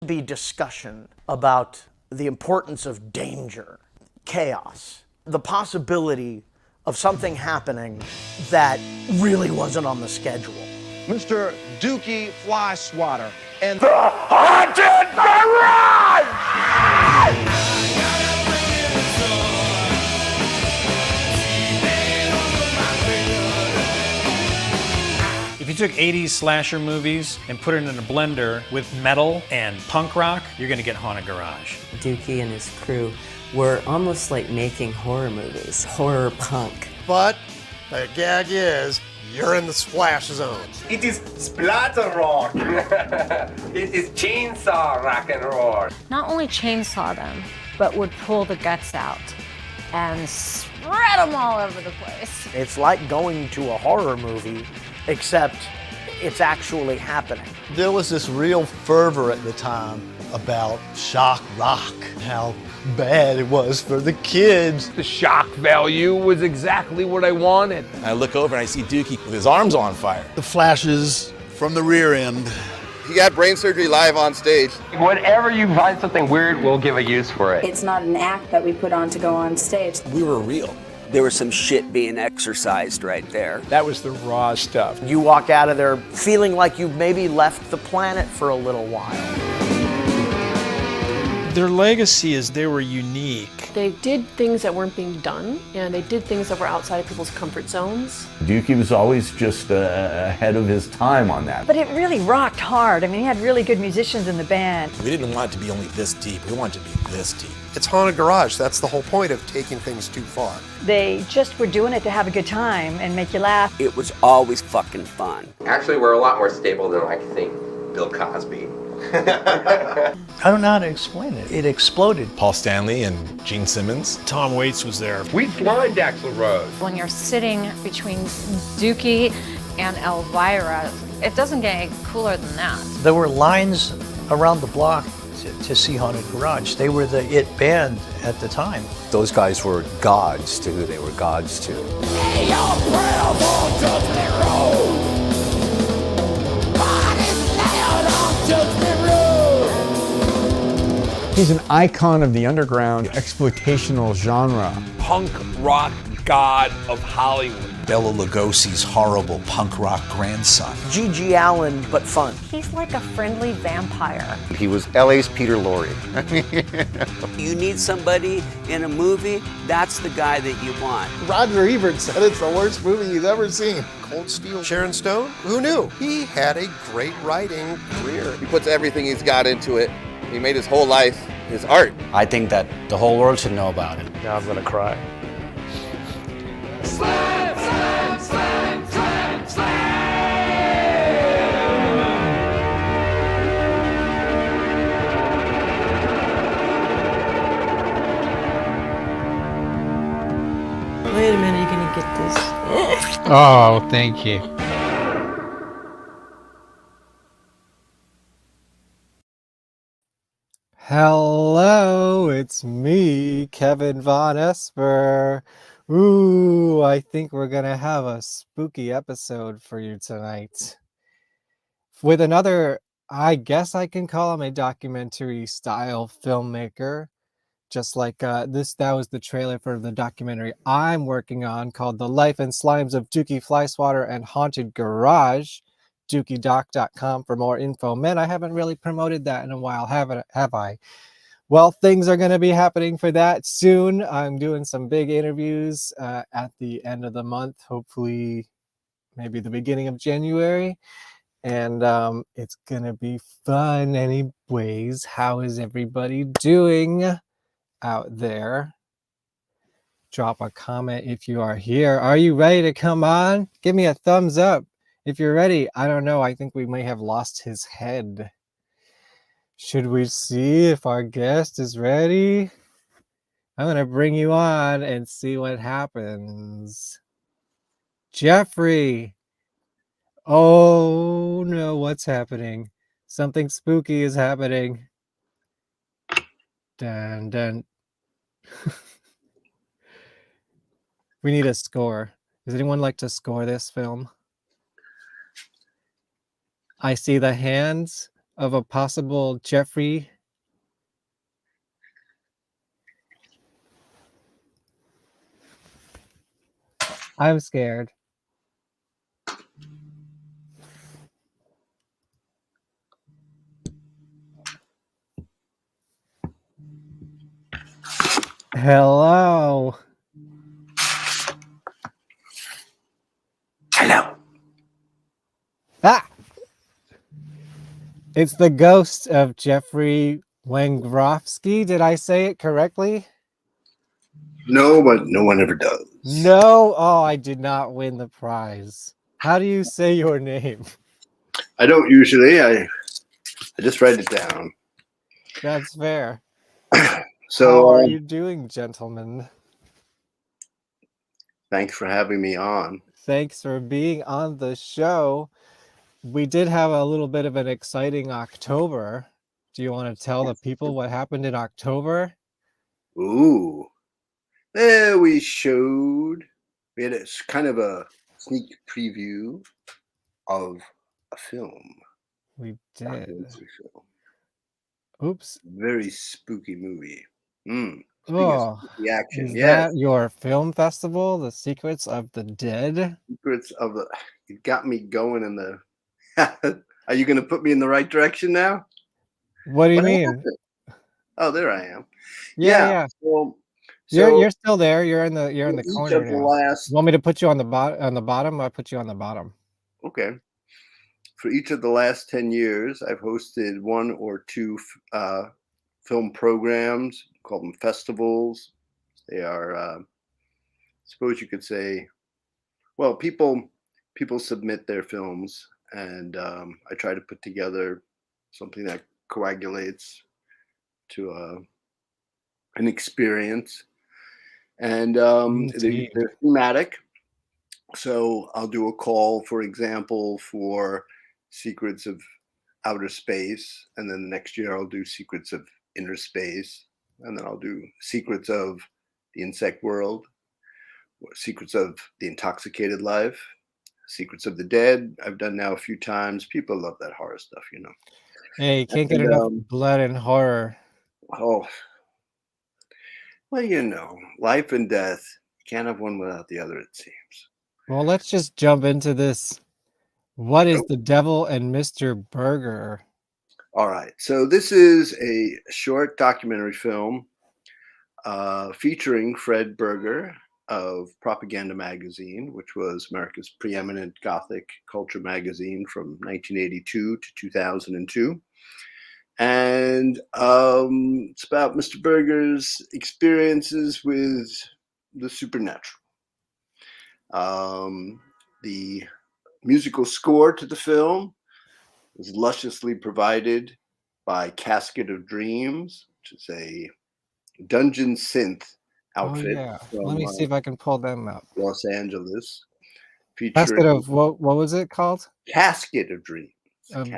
be discussion about the importance of danger, chaos, the possibility of something happening that really wasn't on the schedule. Mr. Dookie Fly Swatter and the Haunted Garage! If you took 80s slasher movies and put it in a blender with metal and punk rock, you're gonna get Haunted Garage. Dookie and his crew were almost like making horror movies, horror punk. But the gag is, you're in the splash zone. It is splatter rock. It is chainsaw rock and roll. Not only chainsaw them, but would pull the guts out and spread them all over the place. It's like going to a horror movie, except it's actually happening. There was this real fervor at the time about shock rock, how bad it was for the kids. The shock value was exactly what I wanted. I look over and I see Dookie with his arms on fire. The flashes from the rear end. He got brain surgery live on stage. Whenever you find something weird, we'll give a use for it. It's not an act that we put on to go on stage. We were real. There was some shit being exercised right there. That was the raw stuff. You walk out of there feeling like you've maybe left the planet for a little while. Their legacy is they were unique. They did things that weren't being done, and they did things that were outside of people's comfort zones. Dookie was always just ahead of his time on that. But it really rocked hard. I mean, he had really good musicians in the band. We didn't want it to be only this deep. We wanted it to be this deep. It's Haunted Garage. That's the whole point of taking things too far. They just were doing it to have a good time and make you laugh. It was always fucking fun. Actually, we're a lot more stable than, like, think Bill Cosby. I don't know how to explain it. It exploded. Paul Stanley and Gene Simmons. Tom Waits was there. We flying Axl Rose. When you're sitting between Dookie and Elvira, it doesn't get any cooler than that. There were lines around the block to see Haunted Garage. They were the it band at the time. Those guys were gods to who they were gods to. Hey, He's an icon of the underground exploitational genre. Punk rock god of Hollywood. Bela Lugosi's horrible punk rock grandson. G.G. Allen, but fun. He's like a friendly vampire. He was LA's Peter Lorre. You need somebody in a movie, that's the guy that you want. Roger Ebert said it's the worst movie he's ever seen. Cold Steel, Sharon Stone? Who knew? He had a great writing career. He puts everything he's got into it. He made his whole life his art. I think that the whole world should know about it. Now I'm gonna cry. Slam, slam, slam, slam, slam. Wait a minute, you're gonna get this. Oh, thank you. Hello, it's me, Kevin Vonesper. Ooh, I think we're gonna have a spooky episode for you tonight. With another, I guess I can call him a documentary style filmmaker. Just like that was the trailer for the documentary I'm working on called The Life and Slimes of Dookie Flyswatter and Haunted Garage. DookieDoc.com for more info. Man, I haven't really promoted that in a while, have I? Well, things are going to be happening for that soon. I'm doing some big interviews at the end of the month, hopefully maybe the beginning of January. And it's going to be fun anyways. How is everybody doing out there? Drop a comment if you are here. Are you ready to come on? Give me a thumbs up. If you're ready, I don't know. I think we may have lost his head. Should we see if our guest is ready? I'm going to bring you on and see what happens. Jeffrey. Oh, no. What's happening? Something spooky is happening. Dun, dun. We need a score. Does anyone like to score this film? I see the hands. of a possible Jeffrey? I'm scared. Hello. Hello. Ah! It's the ghost of Jeffrey Wengrofsky. Did I say it correctly? No, but no one ever does. No. Oh, I did not win the prize. How do you say your name? I don't usually. I just write it down. That's fair. So, how are you doing, gentlemen? Thanks for having me on. Thanks for being on the show. We did have a little bit of an exciting October. Do you want to tell the people what happened in October? Ooh. There we had a kind of a sneak preview of a film. We did. Film. Oops. Very spooky movie. Speaking Oh, of spooky action, is yes. that your film festival, The Secrets of the Dead? Secrets of the... You got me going in the... Are you going to put me in the right direction now? What do you mean? Happened? Oh, there I am. Yeah. So you're still there. You're in the corner the now. last... You want me to put you on the bottom? I'll put you on the bottom. Okay. For each of the last 10 years, I've hosted one or two film programs, called them festivals. They are, I suppose you could say, well, people submit their films, and I try to put together something that coagulates to an experience. And they're thematic. So I'll do a call, for example, for Secrets of Outer Space, and then the next year I'll do Secrets of Inner Space, and then I'll do Secrets of the Insect World, or Secrets of the Intoxicated Life, Secrets of the Dead. I've done now a few times. People love that horror stuff, you know. Hey, you can't get enough blood and horror. Oh, well, you know, life and death. You can't have one without the other, it seems. Well, let's just jump into this. What is The Devil and Mr. Berger? All right. So this is a short documentary film featuring Fred Berger of Propaganda Magazine, which was America's preeminent Gothic culture magazine from 1982 to 2002. And it's about Mr. Berger's experiences with the supernatural. The musical score to the film was lusciously provided by Casket of Dreams, which is a dungeon synth outfit. Oh, yeah. From, Let me see if I can pull them up. Los Angeles. Basket of what was it called? Casket of Dreams.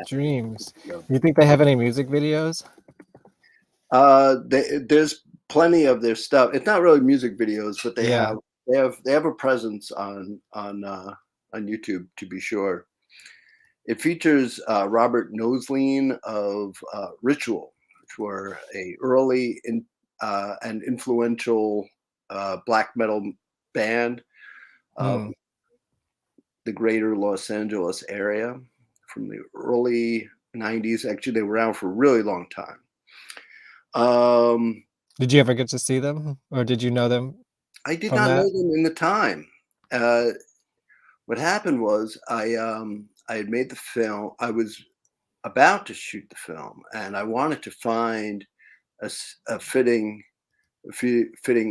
Dreams. You think they have any music videos? There's plenty of their stuff. It's not really music videos, but they have a presence on YouTube, to be sure. It features Robert Nosline of Ritual, which were a early and influential black metal band of the greater Los Angeles area from the early 90s. Actually, they were around for a really long time. Did you ever get to see them, or did you know them? I did not know them in the time. What happened was I had made the film. I was about to shoot the film, and I wanted to find a fitting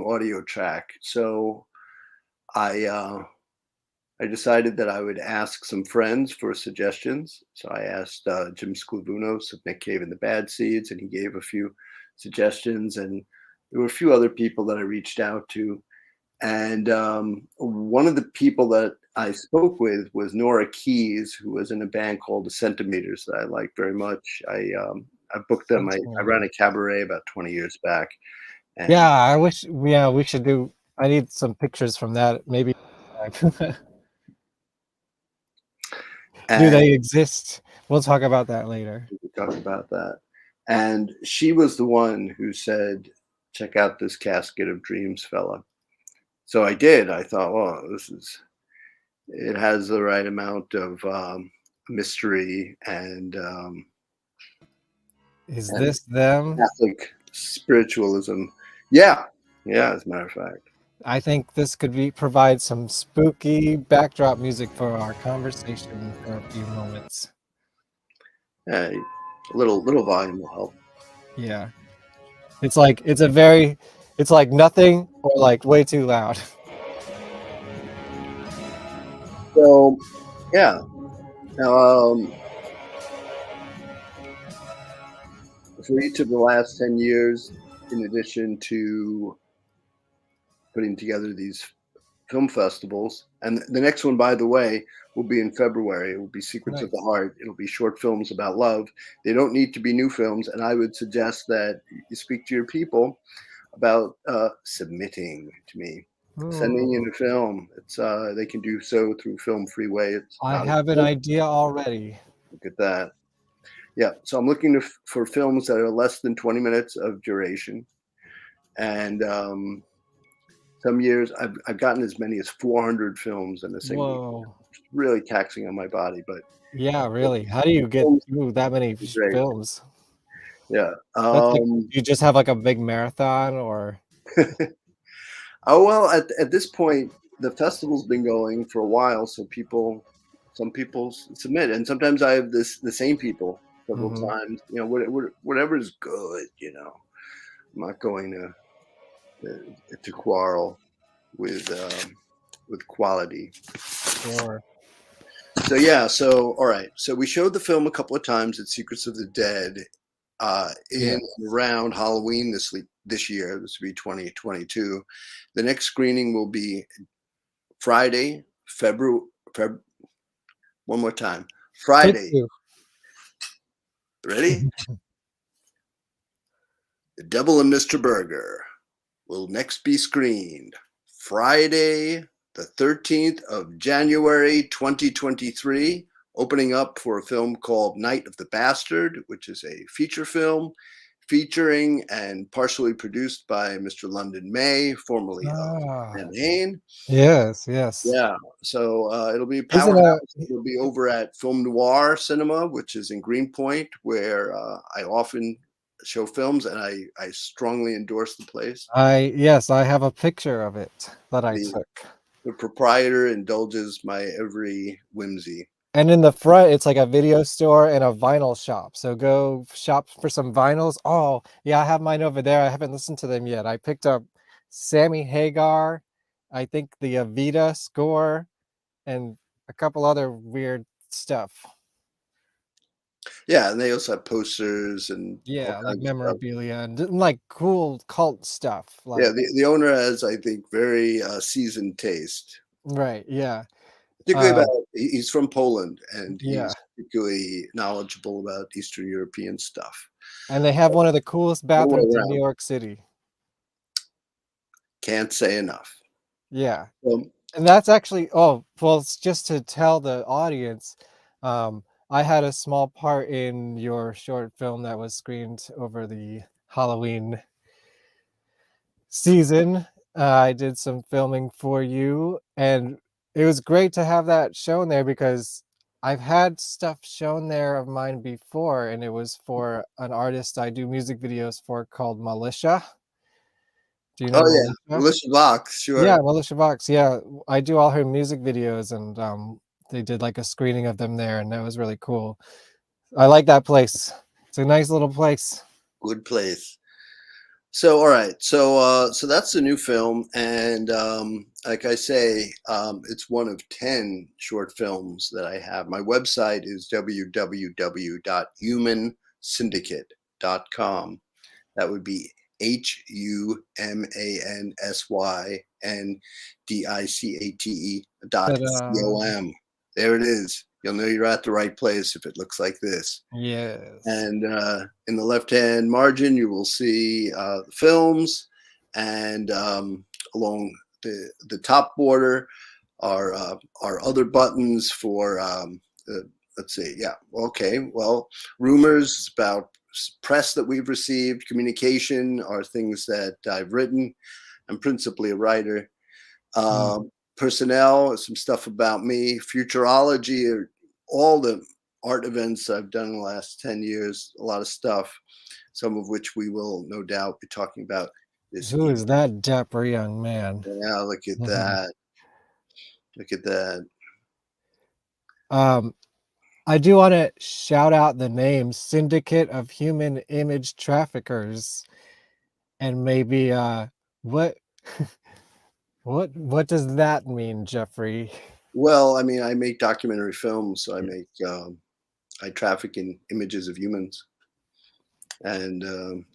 audio track. So I decided that I would ask some friends for suggestions. So I asked Jim Sclavunos of Nick Cave and the Bad Seeds, and he gave a few suggestions. And there were a few other people that I reached out to. And one of the people that I spoke with was Nora Keys, who was in a band called the Centimeters that I liked very much. I booked them. I ran a cabaret about 20 years back. And yeah, I wish. Yeah, we should do. I need some pictures from that. Maybe. Do they exist? We'll talk about that later. talk about that. And she was the one who said, check out this Casket of Dreams fella. So I did. I thought, well, it has the right amount of mystery and Is this them? Catholic spiritualism. Yeah. Yeah, as a matter of fact. I think this could provide some spooky backdrop music for our conversation for a few moments. Yeah, a little volume will help. Yeah. It's like it's like nothing or like way too loud. So yeah. Now for each of the last 10 years, in addition to putting together these film festivals, and the next one, by the way, will be in February. It will be Secrets of the Heart. It'll be short films about love. They don't need to be new films, and I would suggest that you speak to your people about submitting to me, sending in a film. It's they can do so through Film Freeway. I have an idea already. Look at that. Yeah, so I'm looking for films that are less than 20 minutes of duration, and some years I've gotten as many as 400 films in a single year. It's really taxing on my body, but yeah, really. How do you get through that many films? Yeah. You just have like a big marathon, or? Oh well, at this point, the festival's been going for a while, so some people submit, and sometimes I have the same people several times. You know, whatever is good. You know, I'm not going to quarrel with quality. Sure. So yeah, all right. So we showed the film a couple of times at Secrets of the Dead in and around Halloween this year. This will be 2022. The next screening will be Friday, February. One more time. Friday. Ready? The Devil and Mr. Berger will next be screened Friday, the 13th of January, 2023, opening up for a film called Night of the Bastard, which is a feature film featuring and partially produced by Mr. London May, formerly of Hain. Yes. Yeah, so it'll be powerhouse. It'll be over at Film Noir Cinema, which is in Greenpoint, where I often show films, and I strongly endorse the place. I have a picture of it that I took. The proprietor indulges my every whimsy. And in the front, it's like a video store and a vinyl shop. So go shop for some vinyls. Oh, yeah, I have mine over there. I haven't listened to them yet. I picked up Sammy Hagar, I think the Evita score, and a couple other weird stuff. Yeah, and they also have posters and like memorabilia and like cool cult stuff. Like, yeah, the owner has, I think, very seasoned taste. Right. Yeah. Particularly about he's from Poland, and yeah, he's particularly knowledgeable about Eastern European stuff. And they have one of the coolest bathrooms in New York City. Can't say enough. Yeah. And that's actually, it's just to tell the audience, I had a small part in your short film that was screened over the Halloween season. I did some filming for you, and it was great to have that shown there because I've had stuff shown there of mine before, and it was for an artist I do music videos for called Militia. Do you know Militia? Militia Vox, sure. Yeah, Militia Vox. Yeah, I do all her music videos, and they did like a screening of them there, and that was really cool. I like that place. It's a nice little place. Good place. So, all right. So that's the new film. And like I say, it's one of 10 short films that I have. My website is www.humansyndicate.com. That would be HUMANSYNDICATE.com. There it is. You'll know you're at the right place if it looks like this. Yes. And in the left-hand margin, you will see the films, and along the top border are other buttons for let's see. Yeah. Okay. Well, rumors about press that we've received, communication are things that I've written. I'm principally a writer. Personnel, some stuff about me. Futurology, all the art events I've done in the last 10 years, a lot of stuff, some of which we will no doubt be talking about this Who is that dapper young man? Yeah, look at that. Look at that. I do want to shout out the name Syndicate of Human Image Traffickers, and maybe what what does that mean, Jeffrey? Well, I mean, I make documentary films, so I traffic in images of humans, and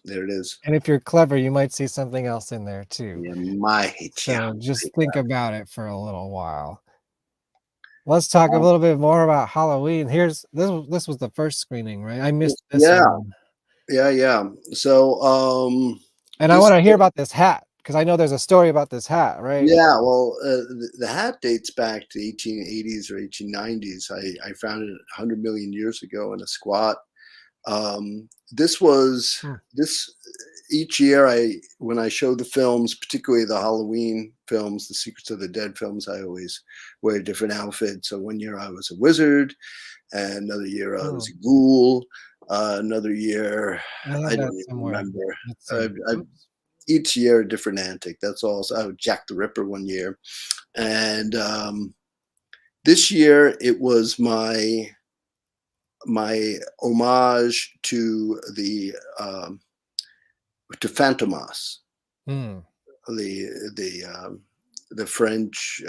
there it is. And if you're clever, you might see something else in there too. You might. So just think about it for a little while. Let's talk a little bit more about Halloween. This was the first screening, right? I missed this one. Yeah. So and I want to hear about this hat, because I know there's a story about this hat, right? Yeah, well, the hat dates back to 1880s or 1890s. I found it 100 million years ago in a squat. Each year when I show the films, particularly the Halloween films, the Secrets of the Dead films, I always wear a different outfit. So one year I was a wizard, and another year I was a ghoul, another year I don't even remember. Each year a different antic. That's all. So I was Jack the Ripper one year, and this year it was my homage to to Fantomas, the French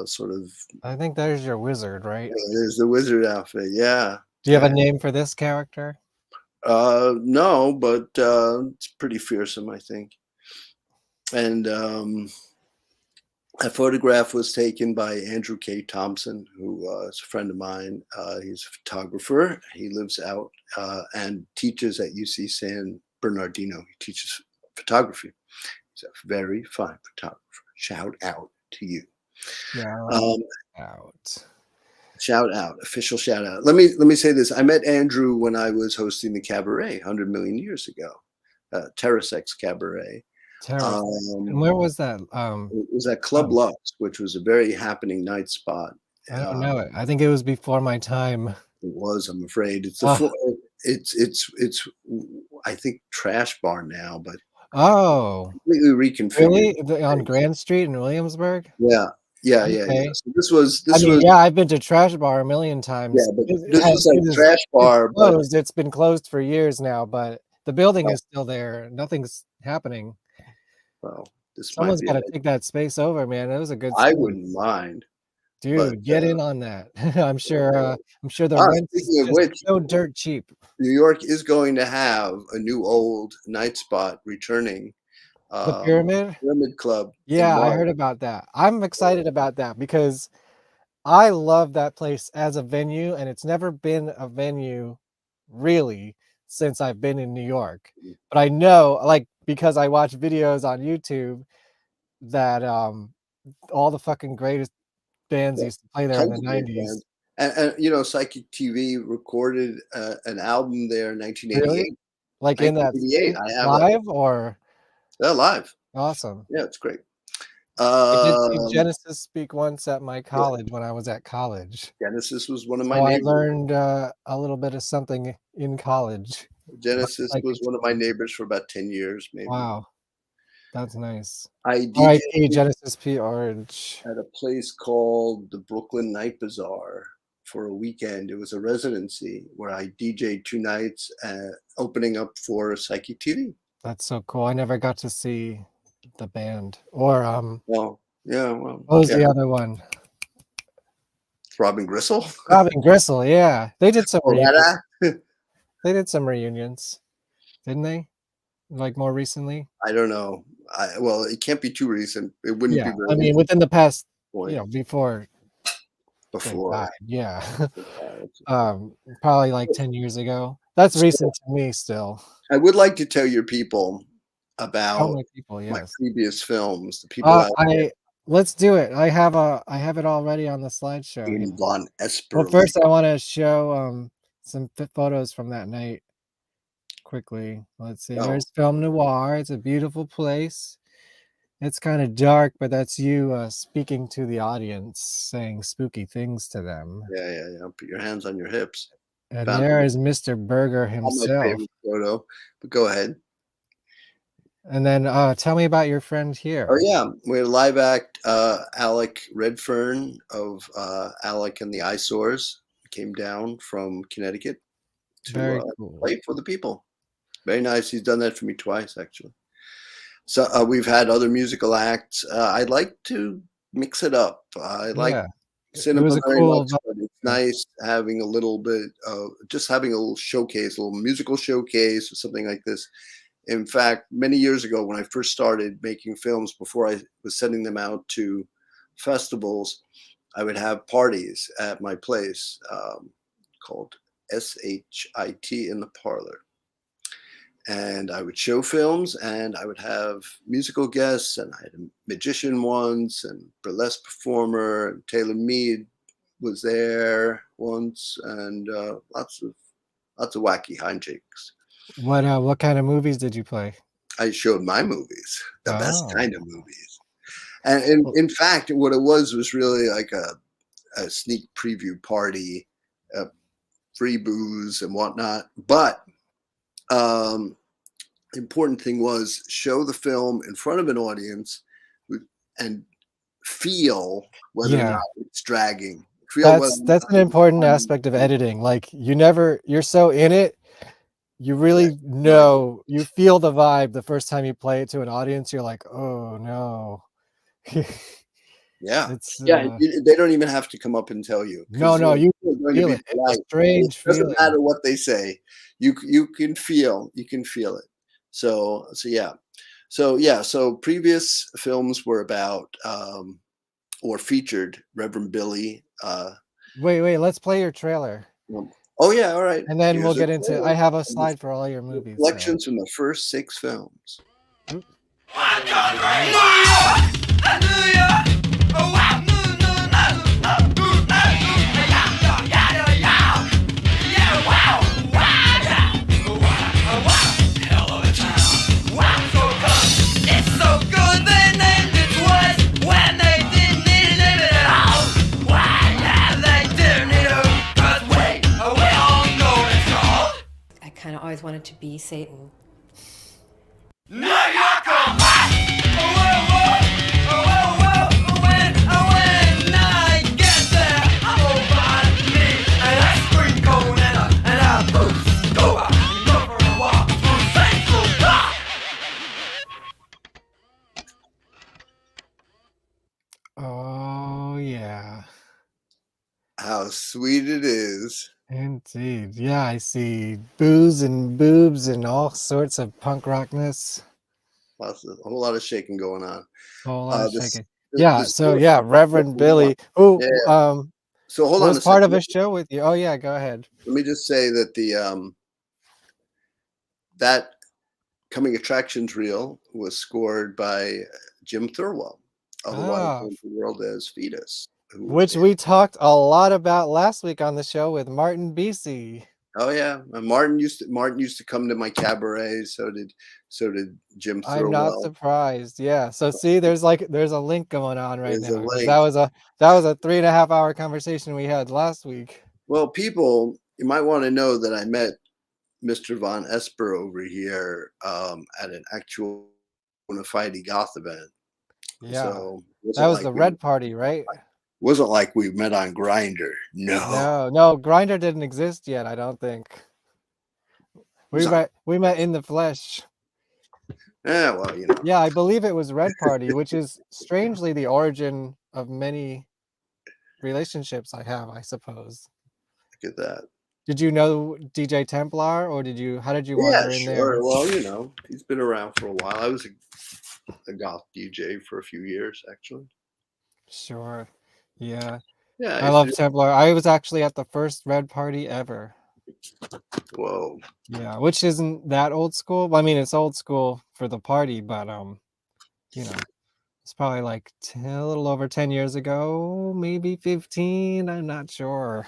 sort of. I think there's your wizard, right? There's the wizard outfit. Yeah. Do you have a name for this character? No, but it's pretty fearsome, I think. And a photograph was taken by Andrew K. Thompson, who is a friend of mine. He's a photographer. He lives out and teaches at UC San Bernardino. He teaches photography. He's a very fine photographer. Shout out to you. Shout out, official shout out. Let me say this. I met Andrew when I was hosting the cabaret 100 million years ago, Terrasex Cabaret. And where was that? It was at Club Lux, which was a very happening night spot. I don't know it. I think it was before my time. It was, I'm afraid. It's I think trash bar now, but completely reconfigured. Really? On Grand Street in Williamsburg? Yeah. Okay. So this was I've been to Trash Bar a million times. Yeah, but this was like Trash Bar. It's been closed for years now, but the building is still there. Nothing's happening. Well, someone's got to take that space over, man. It was a good I wouldn't mind. Dude, get in on that. I'm sure the rent is so dirt cheap. New York is going to have a new old night spot returning. The Pyramid Club. Yeah, I heard about that. I'm excited about that because I love that place as a venue, and it's never been a venue really since I've been in New York. But I know, like, because I watch videos on YouTube that all the fucking greatest bands used to play there in the 90s. And you know, Psychic TV recorded an album there in 1988. Really? Like in that I have live or? Yeah, live. Awesome. Yeah, it's great. I did see Genesis speak once at my college when I was at college. Genesis was one of my neighbors. I learned a little bit of something in college. Genesis was one of my neighbors for about 10 years, maybe. Wow. That's nice. I did R.I.P. Genesis P. Orange. At a place called the Brooklyn Night Bazaar for a weekend. It was a residency where I DJ'd 2 nights, opening up for Psychic TV. That's so cool. I never got to see the band or Well, yeah. Well, what was the other one? Robin Gristle. Robin Gristle. Yeah, they did some. They did some reunions, didn't they? Like more recently. I don't know. Well, it can't be too recent. It wouldn't be. I mean, within the past, before. Yeah. Probably like 10 years ago. That's recent to me still. I would like to tell your people about my previous films. The people let's do it. I have it already on the slideshow. Kevin Vonesper. Well, first I want to show some photos from that night quickly. Let's see. Oh. There's Film Noir. It's a beautiful place. It's kind of dark, but that's you speaking to the audience, saying spooky things to them. Yeah. Put your hands on your hips. And there is Mr. Berger himself. My favorite photo, but go ahead. And then tell me about your friend here. Oh yeah, we had a live act. Alec Redfern of Alec and the Eyesores came down from Connecticut to play for the people. Very nice. He's done that for me twice, actually. So we've had other musical acts. I'd like to mix it up. I like cinema very much, but it's nice having a little bit of just having a little showcase, a little musical showcase or something like this. In fact, many years ago when I first started making films, before I was sending them out to festivals, I would have parties at my place called SHIT in the Parlor. And I would show films, and I would have musical guests, and I had a magician once, and burlesque performer, and Taylor Mead was there once, and lots of wacky hijinks. What kind of movies did you play? I showed my movies, the best kind of movies. And in fact, what it was really like a sneak preview party, free booze and whatnot. But the important thing was show the film in front of an audience feel whether or not it's dragging. That's an important aspect of editing. Like you're so in it, you really know, you feel the vibe the first time you play it to an audience. You're like, oh no. Yeah, they don't even have to come up and tell you. No, you feel it. It's a strange feeling. It doesn't matter what they say. You can feel it. So previous films were about or featured Reverend Billy. Wait, let's play your trailer. Oh yeah, all right. And then we'll get into. I have a slide for all your movies. Selections from the first 6 films. Always wanted to be Satan. Oh yeah. How sweet it is. Indeed. Yeah, I see booze and boobs and all sorts of punk rockness. A whole lot of shaking going on. A whole lot of shaking. Reverend Billy. So hold on. Was part of a show with you. Oh yeah, go ahead. Let me just say that that Coming Attractions reel was scored by Jim Thurwell of the Wonderful World as Fetus. Which we talked a lot about last week on the show with Martin BC. Oh yeah, Martin used to come to my cabaret. So did Jim Thurwell. I'm not surprised. Yeah. So see, there's a link going on right now. That was a 3.5 hour conversation we had last week. Well, people, you might want to know that I met Mr. Vonesper over here at an actual bona fide goth event. Yeah. So that was the Red Party, right? Wasn't like we met on Grindr. No, Grindr didn't exist yet, I don't think. We met in the flesh. Yeah, well, you know. Yeah, I believe it was Red Party, which is strangely the origin of many relationships I have, I suppose. Look at that. Did you know DJ Templar, or how did you wander in there? Well, you know, he's been around for a while. I was a goth DJ for a few years, actually. Sure. Yeah. Yeah. I love Templar. I was actually at the first Red Party ever. Whoa. Yeah, which isn't that old school. I mean, it's old school for the party, but you know, It's probably like a little over 10 years ago, maybe 15. I'm not sure.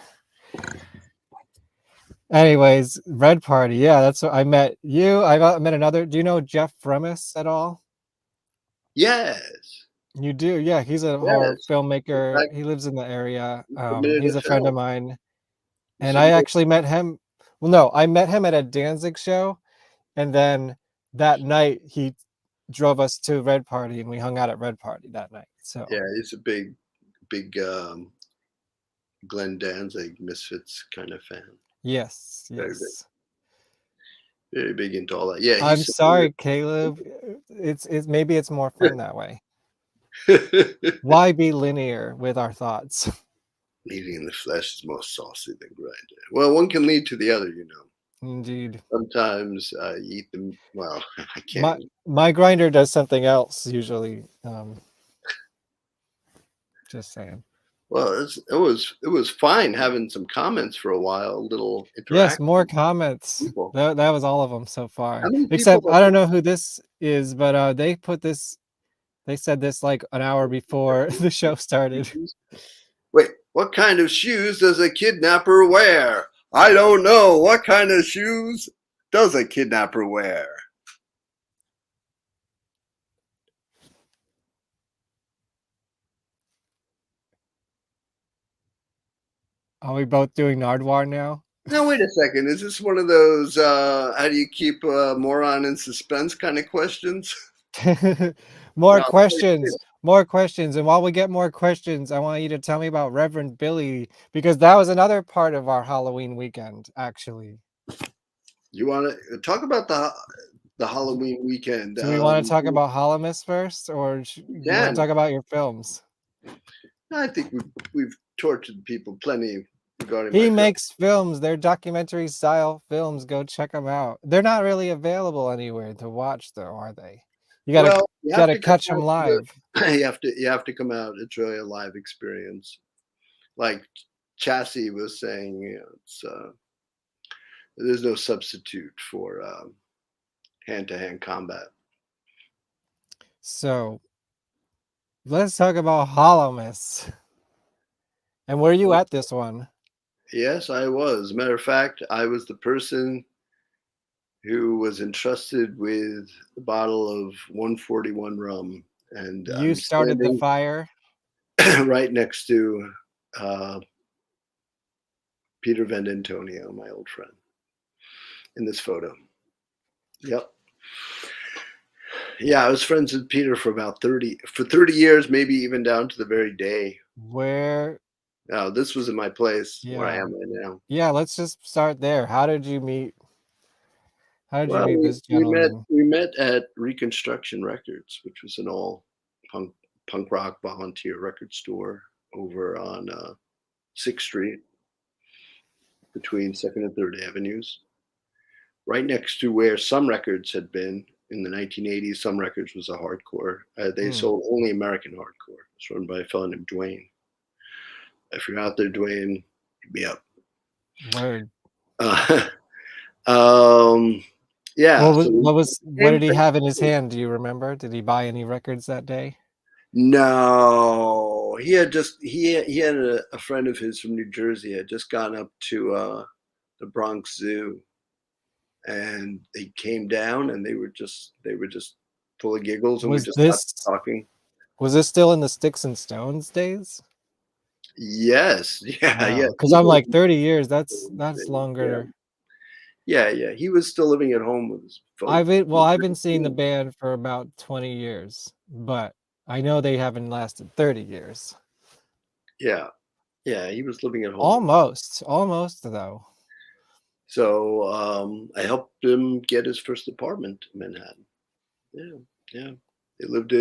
Anyways, Red Party. Yeah, that's what I met you. Met another. Do you know Jeff Fremis at all? Yes. You do? Yeah, he's a horror Yes. In filmmaker. fact, He lives in the area. he submitted He's a a friend of film. mine. He And I submitted- actually met him. Well, no, I met him at a Danzig show. And then that night he drove us to Red Party and we hung out at Red Party that night. So Yeah, he's a big Glenn Danzig Misfits kind of fan. yes, Very yes. Very big into all that. Yeah, I'm he's sorry, Caleb. It's maybe it's more fun that way. Why be linear with our thoughts? Eating in the flesh is more saucy than grinding. Well, one can lead to the other, you know. Indeed. Sometimes you eat them. Well, I can't. My grinder does something else usually. Just saying. Well, it was fine having some comments for a while. A little interaction. Yes, more comments. That was all of them so far. How many Except people- I don't know who this is, but they put this. They said this like an hour before the show started. Wait, what kind of shoes does a kidnapper wear? I don't know. What kind of shoes does a kidnapper wear? Are we both doing Nardwuar now? Now, wait a second. Is this one of those how do you keep a moron in suspense kind of questions? More No, questions. More questions. And while we get more questions, I want you to tell me about Reverend Billy, because that was another part of our Halloween weekend, actually. You want to talk about the Halloween weekend? Do we want to talk about Holomus first, or do you want to talk about your films? I think we've tortured people plenty regarding. He my makes films. They're documentary style films. Go check them out. They're not really available anywhere to watch, though, are they? You gotta catch them live. You have to come out. It's really a live experience. Like Chassis was saying, you know, it's there's no substitute for hand-to-hand combat. So let's talk about Holomus. And were you at this one? Yes, I was. Matter of fact, I was the person who was entrusted with a bottle of 141 rum, and You started the fire right next to Peter Van Antonio, my old friend, in this photo. Yep. Yeah, I was friends with Peter for about 30 years, maybe even down to the very day. Where? Oh, this was in my place where I am right now. Yeah, let's just start there. How did you meet? How did you meet this we gentleman? met at Reconstruction Records, which was an all punk rock volunteer record store over on 6th Street between 2nd and 3rd Avenues, right next to where Some Records had been in the 1980s. Some Records was a hardcore. They sold only American hardcore. It was run by a fellow named Dwayne. If you're out there, Dwayne, hit me up. Word. Yeah. What did he have in his hand? Do you remember? Did he buy any records that day? No, he had a friend of his from New Jersey had just gone up to the Bronx Zoo, and they came down and they were just full of giggles, and we just got talking. Was this still in the Sticks and Stones days? Yes. Yeah. Because I'm like 30 years. That's longer. Yeah. He was still living at home with his folks. I've been seeing the band for about 20 years, but I know they haven't lasted 30 years. Yeah. He was living at home. Almost though. So I helped him get his first apartment in Manhattan. Yeah. He lived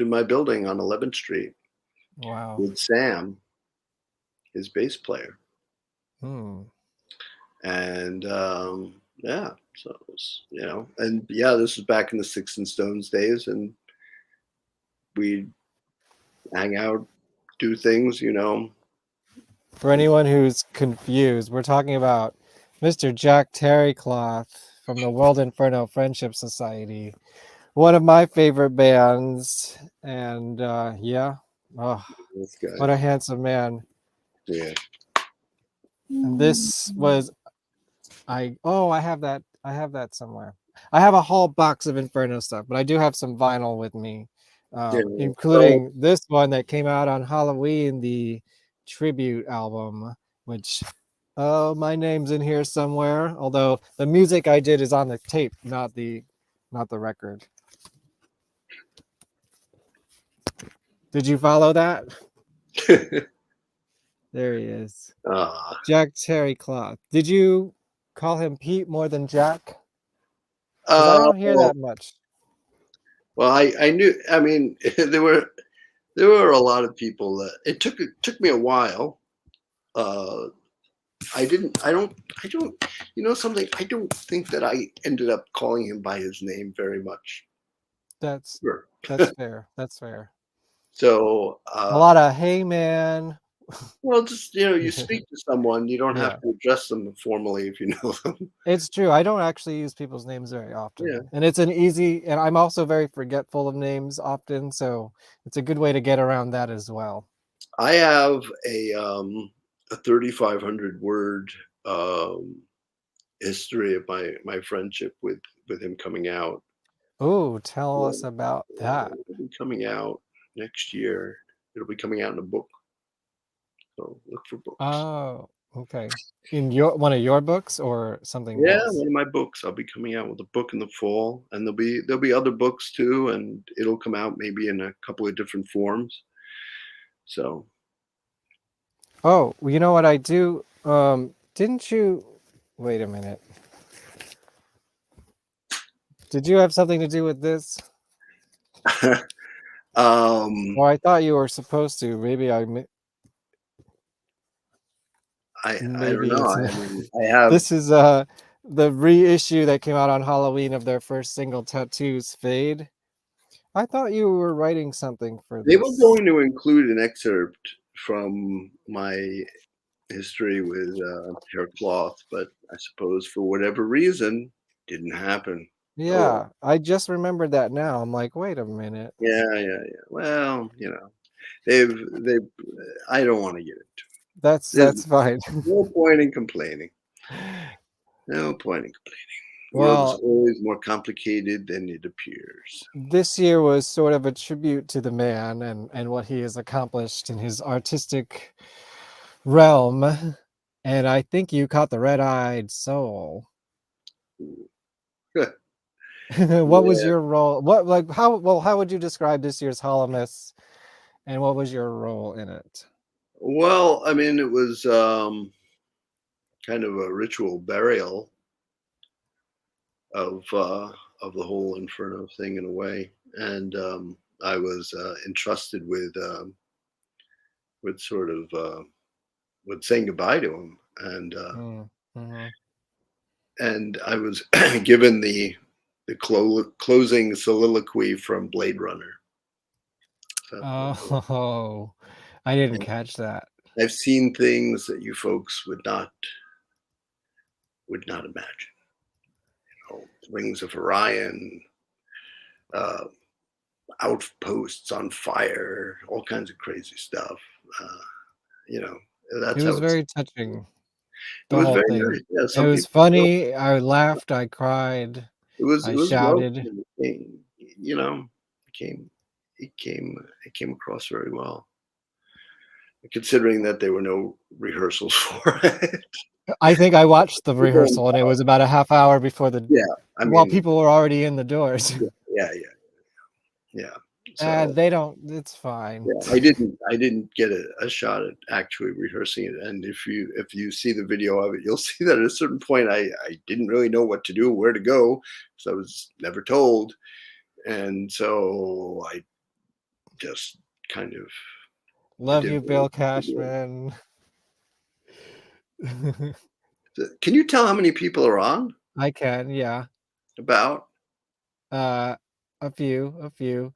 in my building on 11th Street. Wow. With Sam, his bass player. And so it was, and this was back in the Sticks and Stones days, and we'd hang out, do things, For anyone who's confused, we're talking about Mr. Jack Terricloth from the World Inferno Friendship Society, one of my favorite bands, and yeah, oh, This guy. what a handsome man. Yeah. And this was I have that somewhere. I have a whole box of Inferno stuff, but I do have some vinyl with me, Yeah. including this one that came out on Halloween, the tribute album, which my name's in here somewhere. Although the music I did is on the tape, not the record. Did you follow that? There he is. Jack Terricloth. Did you call him Pete more than Jack? Because I don't hear that much. Well, I knew. I mean, there were a lot of people that it took me a while. I don't. You know something? I don't think that I ended up calling him by his name very much. That's Sure. That's fair. That's fair. So A lot of hey man. Well, just you speak to someone, you don't Yeah. have to address them formally if you know them. It's true. I don't actually use people's names very often. Yeah. And it's and I'm also very forgetful of names often, so it's a good way to get around that as well. I have a 3,500 word history of my friendship with him coming out. Oh, tell us about that. It'll be coming out next year. It'll be coming out in a book. So look for books. Oh, okay. In one of your books or something Yeah, else? one of my books. I'll be coming out with a book in the fall, and there'll be other books too, and it'll come out maybe in a couple of different forms. So Oh, well, you know what I do? Didn't you wait a minute. Did you have something to do with this? Well, I thought you were supposed to. Maybe I don't maybe know. it's I not. mean, I have. This is the reissue that came out on Halloween of their first single, Tattoos Fade. I thought you were writing something for They were this. going to include an excerpt from my history with Terricloth, but I suppose for whatever reason, didn't happen. Yeah, I just remembered that now. I'm like, wait a minute. Yeah. Well, they've. I don't want to get into it. That's fine. No point in complaining. No point in complaining. The world is Well, always more complicated than it appears. this year was sort of a tribute to the man and what he has accomplished in his artistic realm. And I think you caught the red-eyed soul. What was Yeah. your role? How would you describe this year's Holomus, and what was your role in it? Well, I mean, it was kind of a ritual burial of the whole Inferno thing in a way, and I was entrusted with sort of with saying goodbye to him, and I was given the closing soliloquy from Blade Runner. So, Oh, I didn't catch that. I've seen things that you folks would not imagine. Rings of Orion, outposts on fire, all kinds of crazy stuff. That's It how was very touching. It was The whole very thing. nice. Yeah, It some was people funny. I laughed. I cried. I it was shouted. welcome. It came across very well, considering that there were no rehearsals for it. I think I watched the rehearsal, and it was about a half hour before while people were already in the doors. Yeah. And they don't. It's fine. Yeah, I didn't get a shot at actually rehearsing it. And if you see the video of it, you'll see that at a certain point I didn't really know what to do, where to go, because I was never told. And so I just kind of Love you, Bill Cashman. Can you tell how many people are on? I can, yeah. About? A few. A few.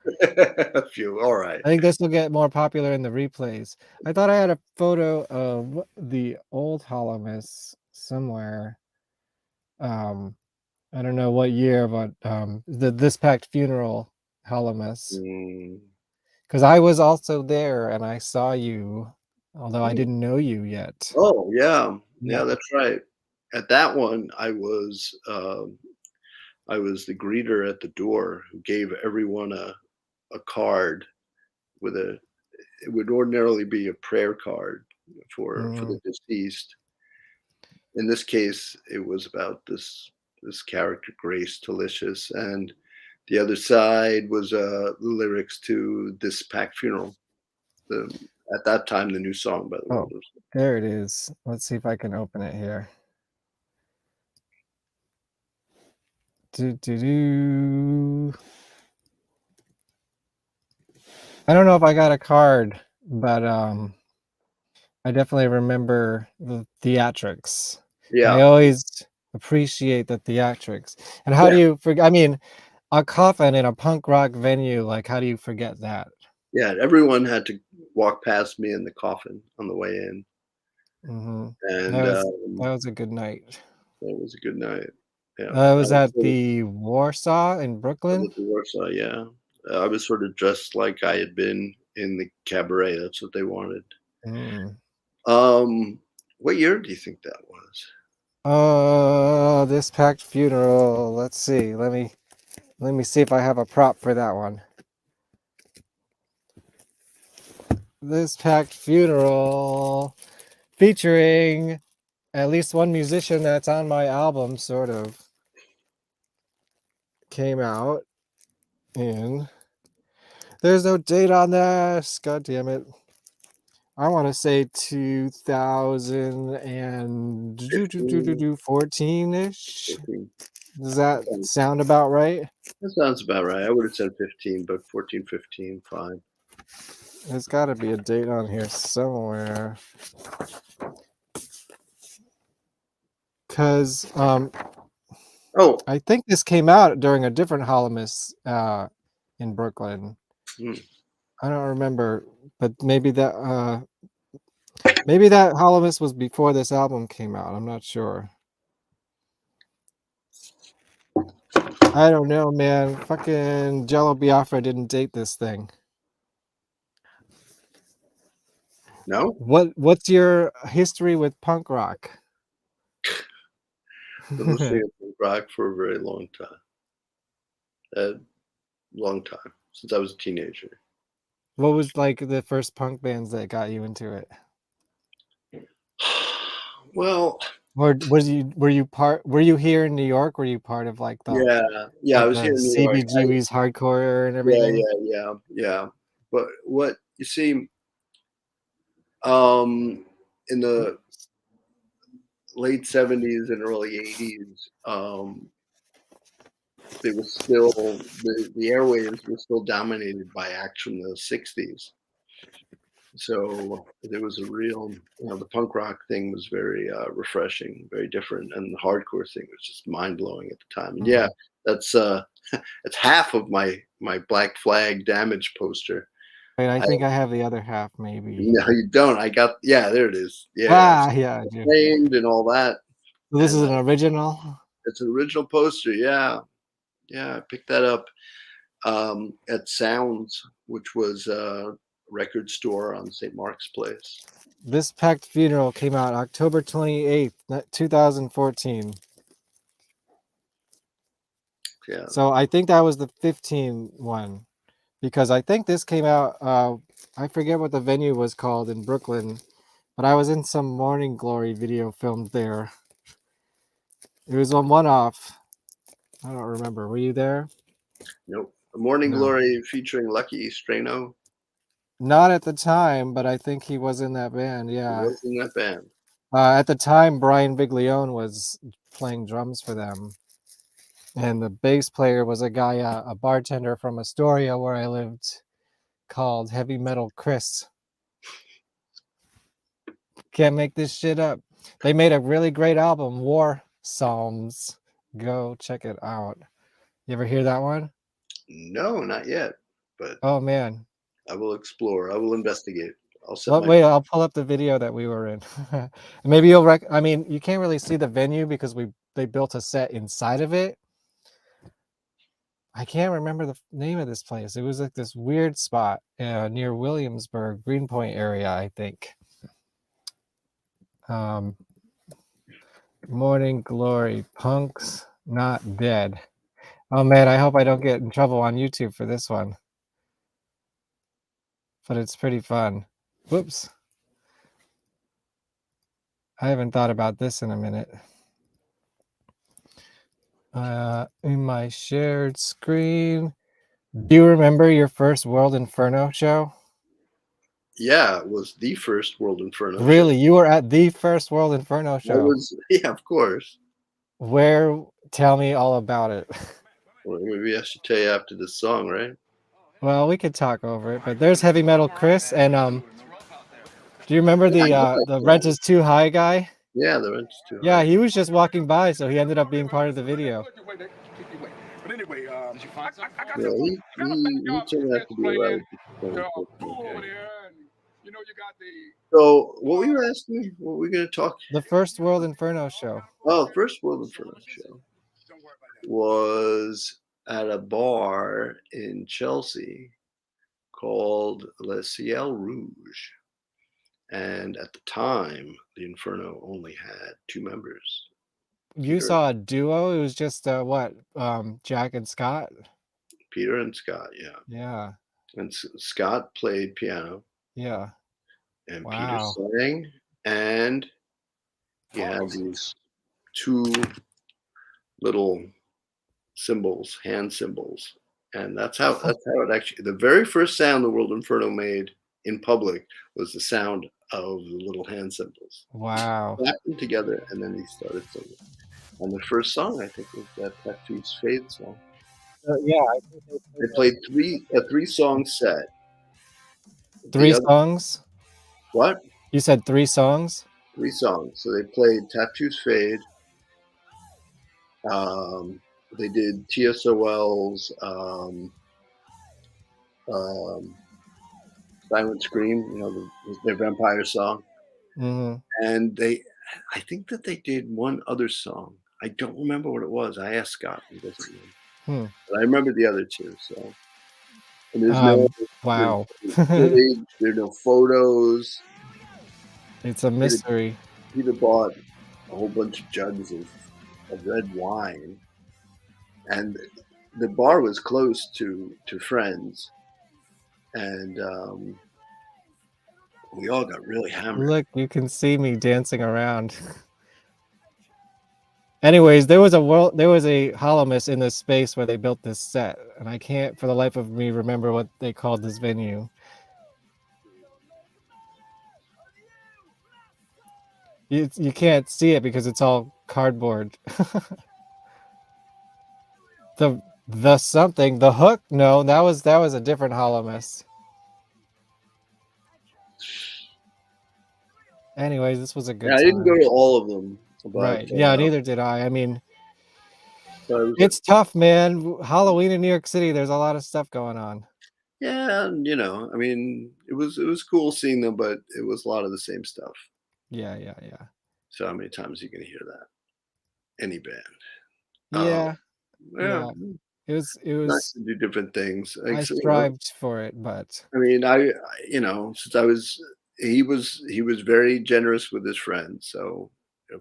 All right. I think this will get more popular in the replays. I thought I had a photo of the old Holomus somewhere. I I don't know what year, but the This Packed Funeral Holomus. Because I was also there and I saw you, although I didn't know you yet. Oh yeah, that's right. At that one, I was the greeter at the door who gave everyone a card with it would ordinarily be a prayer card for the deceased. In this case, it was about this character Grace Delicious, and the other side was lyrics to This Packed Funeral. At that time, the new song by the Oh, Wonders. there it is. Let's see if I can open it here. I don't know if I got a card, but I definitely remember the theatrics. Yeah. I always appreciate the theatrics. And how do you forget? I mean, a coffin in a punk rock venue, like, how do you forget that? Yeah, everyone had to walk past me in the coffin on the way in. And That was a good night. It was a good night. Yeah. I was at the Warsaw in Brooklyn. At the Warsaw, yeah. I was sort of dressed like I had been in the cabaret. That's what they wanted. What year do you think that was? This Packed Funeral. Let's see. Let me see if I have a prop for that one. This Packed Funeral, featuring at least one musician that's on my album, sort of, came out in. There's no date on this. God damn it. I want to say 2014-ish. Does that sound about right? That sounds about right. I would have said 15, but 14, 15, fine. There's got to be a date on here somewhere. Because I think this came out during a different Holomus in Brooklyn. I don't remember, but maybe that Holomus was before this album came out. I'm not sure. I don't know, man. Fucking Jello Biafra didn't date this thing. No? What's your history with punk rock? I've been listening to punk rock for a very long time. Since I was a teenager. What was like the first punk bands that got you into it? Well, were you here in New York? Were you part of like the I was here in New York. CBGB's hardcore and everything? Yeah. But what you see, in the late 70s and early 80s, they were still the airwaves were still dominated by acts from the 60s. So there was a real, the punk rock thing was very refreshing, very different, and the hardcore thing was just mind blowing at the time. And yeah, that's half of my Black Flag Damage poster. Wait, I think I have the other half, maybe. No, you don't. There it is. Yeah. Framed and all that. So this is an original? It's an original poster, yeah. Yeah, I picked that up at Sounds, which was a record store on St. Mark's Place. This Packed Funeral came out October 28th, 2014. Yeah. So I think that was the 15 one, because I think this came out, I forget what the venue was called in Brooklyn, but I was in some Morning Glory video filmed there. It was on one-off. I don't remember. Were you there? Nope. Morning Glory featuring Lucky Strano. Not at the time, but I think he was in that band. Yeah. He was in that band. At the time, Brian Biglione was playing drums for them, and the bass player was a guy, a bartender from Astoria, where I lived, called Heavy Metal Chris. Can't make this shit up. They made a really great album, War Psalms. Go check it out. You ever hear that one? No, not yet. But oh man, I will explore. I will investigate. Wait, I'll pull up the video that we were in. Maybe you'll I mean, you can't really see the venue because they built a set inside of it. I can't remember the name of this place. It was like this weird spot near Williamsburg, Greenpoint area, I think. Morning Glory, Punks Not Dead. Oh man, I hope I don't get in trouble on YouTube for this one. But it's pretty fun. Whoops. I haven't thought about this in a minute. In my shared screen. Do you remember your first World Inferno show? Yeah, it was the first World Inferno show. Really? You were at the first World Inferno show? Yeah, of course. Where? Tell me all about it. Well, maybe I should tell you after this song, right? Well, we could talk over it, but there's Heavy Metal Chris, and do you remember the Rent is Too High guy? Yeah, the Rent is Too High. Yeah, he was just walking by, so he ended up being part of the video. But anyway, he turned out to be a So, what were you asking me? What were we going to talk? The first World Inferno show. Oh, the first World Inferno show was at a bar in Chelsea called Le Ciel Rouge. And at the time, the Inferno only had 2 members. You saw a duo? It was just Jack and Scott? Peter and Scott, yeah. Yeah. And Scott played piano. Yeah. And wow. Peter sang, and he had these 2 little cymbals, hand cymbals. And that's how it actually, the very first sound the World Inferno made in public was the sound of the little hand cymbals. Wow. Slapped them together, and then he started singing. And the first song, I think, was that Tattoos Fade song. Yeah, I think they played a 3-song set. 3 songs? What? You said 3 songs? 3 songs. So they played Tattoos Fade. They did TSOL's Silent Scream, their vampire song. Mm-hmm. And I think that they did one other song. I don't remember what it was. I asked Scott. He doesn't know. But I remember the other 2. So and there's wow. There's no photos. It's a mystery. Peter bought a whole bunch of jugs of red wine, and the bar was close to Friends, and we all got really hammered. Look, you can see me dancing around. Anyways, there was a Holomus in this space where they built this set, and I can't for the life of me remember what they called this venue. You can't see it because it's all cardboard. the something, the hook? No, that was a different Holomus. Anyways, this was a good time. I didn't go to all of them. Right. Yeah, neither did I. I mean, it's tough, man. Halloween in New York City, there's a lot of stuff going on. Yeah, I mean, it was cool seeing them, but it was a lot of the same stuff. Yeah. So how many times are you gonna hear that? Any band. Yeah. It was nice to do different things. I strived for it, but I mean, since he was very generous with his friends. So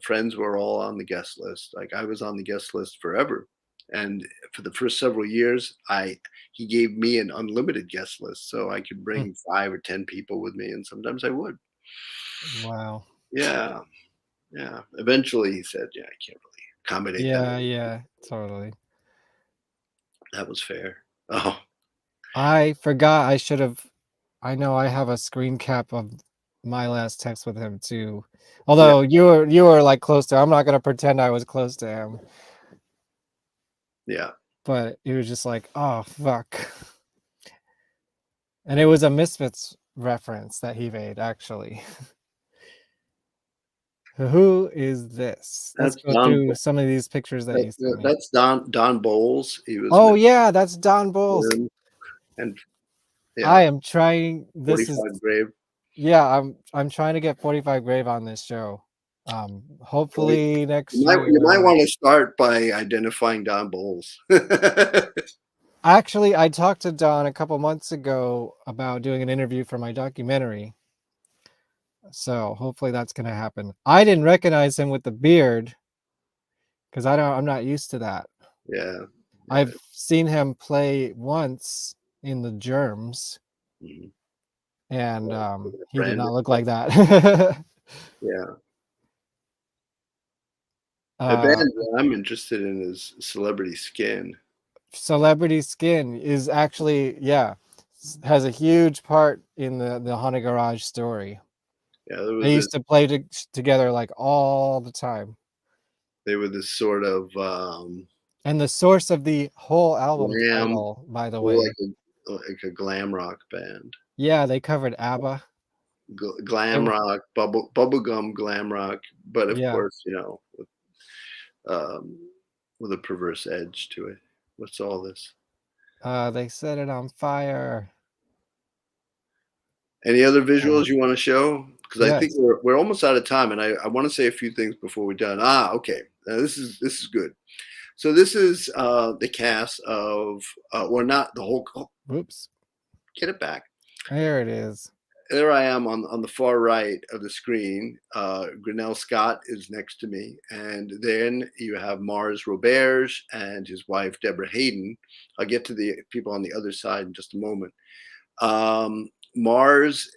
friends were all on the guest list. Like I was on the guest list forever. And for the first several years, he gave me an unlimited guest list, so I could bring 5 or 10 people with me, and sometimes I would. Wow. Yeah. Eventually, he said, "Yeah, I can't really accommodate that." Yeah, totally. That was fair. Oh, I forgot. I know I have a screen cap of my last text with him too. Although you were like close to. I'm not gonna pretend I was close to him. Yeah. But it was just like, oh fuck. And it was a Misfits reference that he made, actually. Who is this? Let's go through some of these pictures that you sent me. That's Don Bowles. He was. Oh yeah, that's Don Bowles. And I am trying. This 45 is Grave. Yeah, I'm trying to get 45 Grave on this show. Hopefully next year. You might want to start by identifying Don Bowles. Actually, I talked to Don a couple months ago about doing an interview for my documentary. So hopefully that's going to happen. I didn't recognize him with the beard because I'm not used to that. Yeah. I've seen him play once in the Germs, and he did not look like that. Yeah. The band that I'm interested in is Celebrity Skin. Celebrity Skin is actually, has a huge part in the Haunted Garage story. Yeah, there was They used to play together like all the time. They were this sort of And the source of the whole album glam, title, by the or way. like a glam rock band. Yeah, they covered ABBA. Glam rock, bubblegum glam rock, but of Yeah. course, with a perverse edge to it. What's all this? They set it on fire. Any other visuals you want to show? Because I think Yes. we're almost out of time, and I want to say a few things before we're done. Okay. Now this is good. So this is the cast of, or not the whole. Oops. Get it back. There it is. There I am on the far right of the screen. Grinnell Scott is next to me. And then you have Mars Roberge and his wife, Deborah Hayden. I'll get to the people on the other side in just a moment. Mars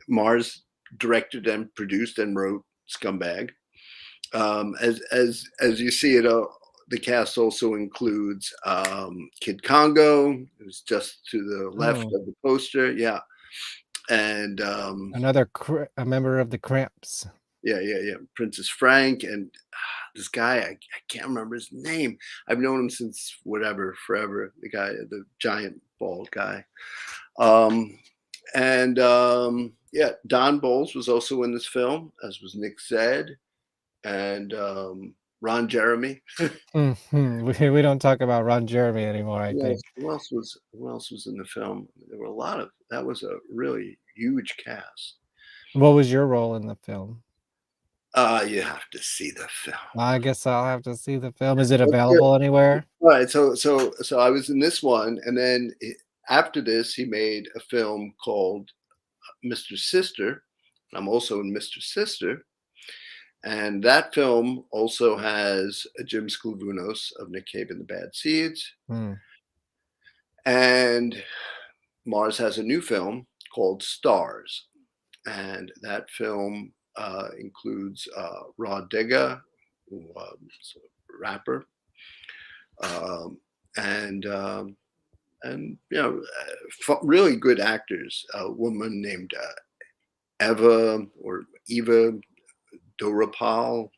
Mars directed and produced and wrote Scumbag. As you see it, the cast also includes Kid Congo, who's just to the left of the poster. Yeah. And another a member of the Cramps. Yeah. Princess Frank and this guy, I can't remember his name. I've known him since forever. The guy, the giant bald guy. Don Bowles was also in this film, as was Nick Zed and Ron Jeremy. We don't talk about Ron Jeremy anymore, I think. Who else was in the film? There were a lot of. That was a really huge cast. What was your role in the film? You have to see the film. I guess I'll have to see the film. Is it available anywhere? All right. So I was in this one, and then after this, he made a film called Mr. Sister. I'm also in Mr. Sister. And that film also has Jim Skluvunos of Nick Cave and the Bad Seeds. And Mars has a new film called Stars. And that film includes Rod Digga, who is a rapper, and really good actors. A woman named Eva Dorapal.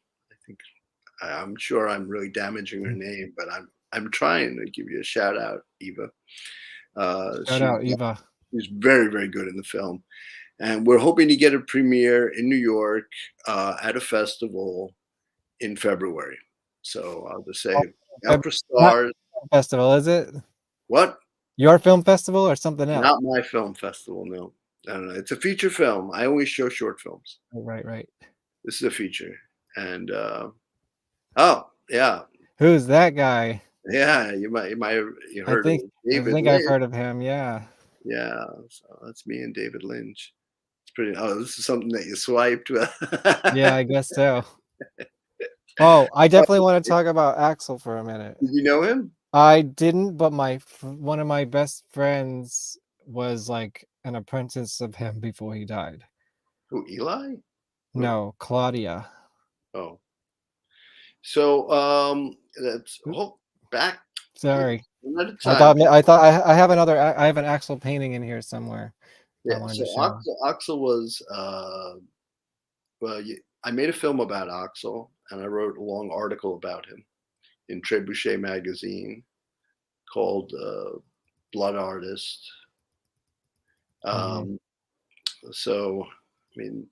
I'm sure I'm really damaging her name, but I'm trying to give you a shout out, Eva. Shout out, Eva. She's very, very good in the film. And we're hoping to get a premiere in New York at a festival in February. So I'll just say, out for Stars. Festival, is it? What? Your film festival or something else? Not my film festival, no. I don't know. It's a feature film. I only show short films. Right. This is a feature. And oh, yeah. Who's that guy? Yeah, you might have heard of him. I think I've heard of him, yeah. Yeah, so that's me and David Lynch. It's pretty. Oh, this is something that you swiped. Yeah, I guess so. Oh, I definitely want to talk about Axel for a minute. Did you know him? I didn't, but one of my best friends was like an apprentice of him before he died. Who, Eli? No, Claudia. Oh. So that's back. Sorry. I thought I have an Axel painting in here somewhere. Yeah, so Axel was I made a film about Axel, and I wrote a long article about him in Trebuchet magazine called Blood Artist. So I mean,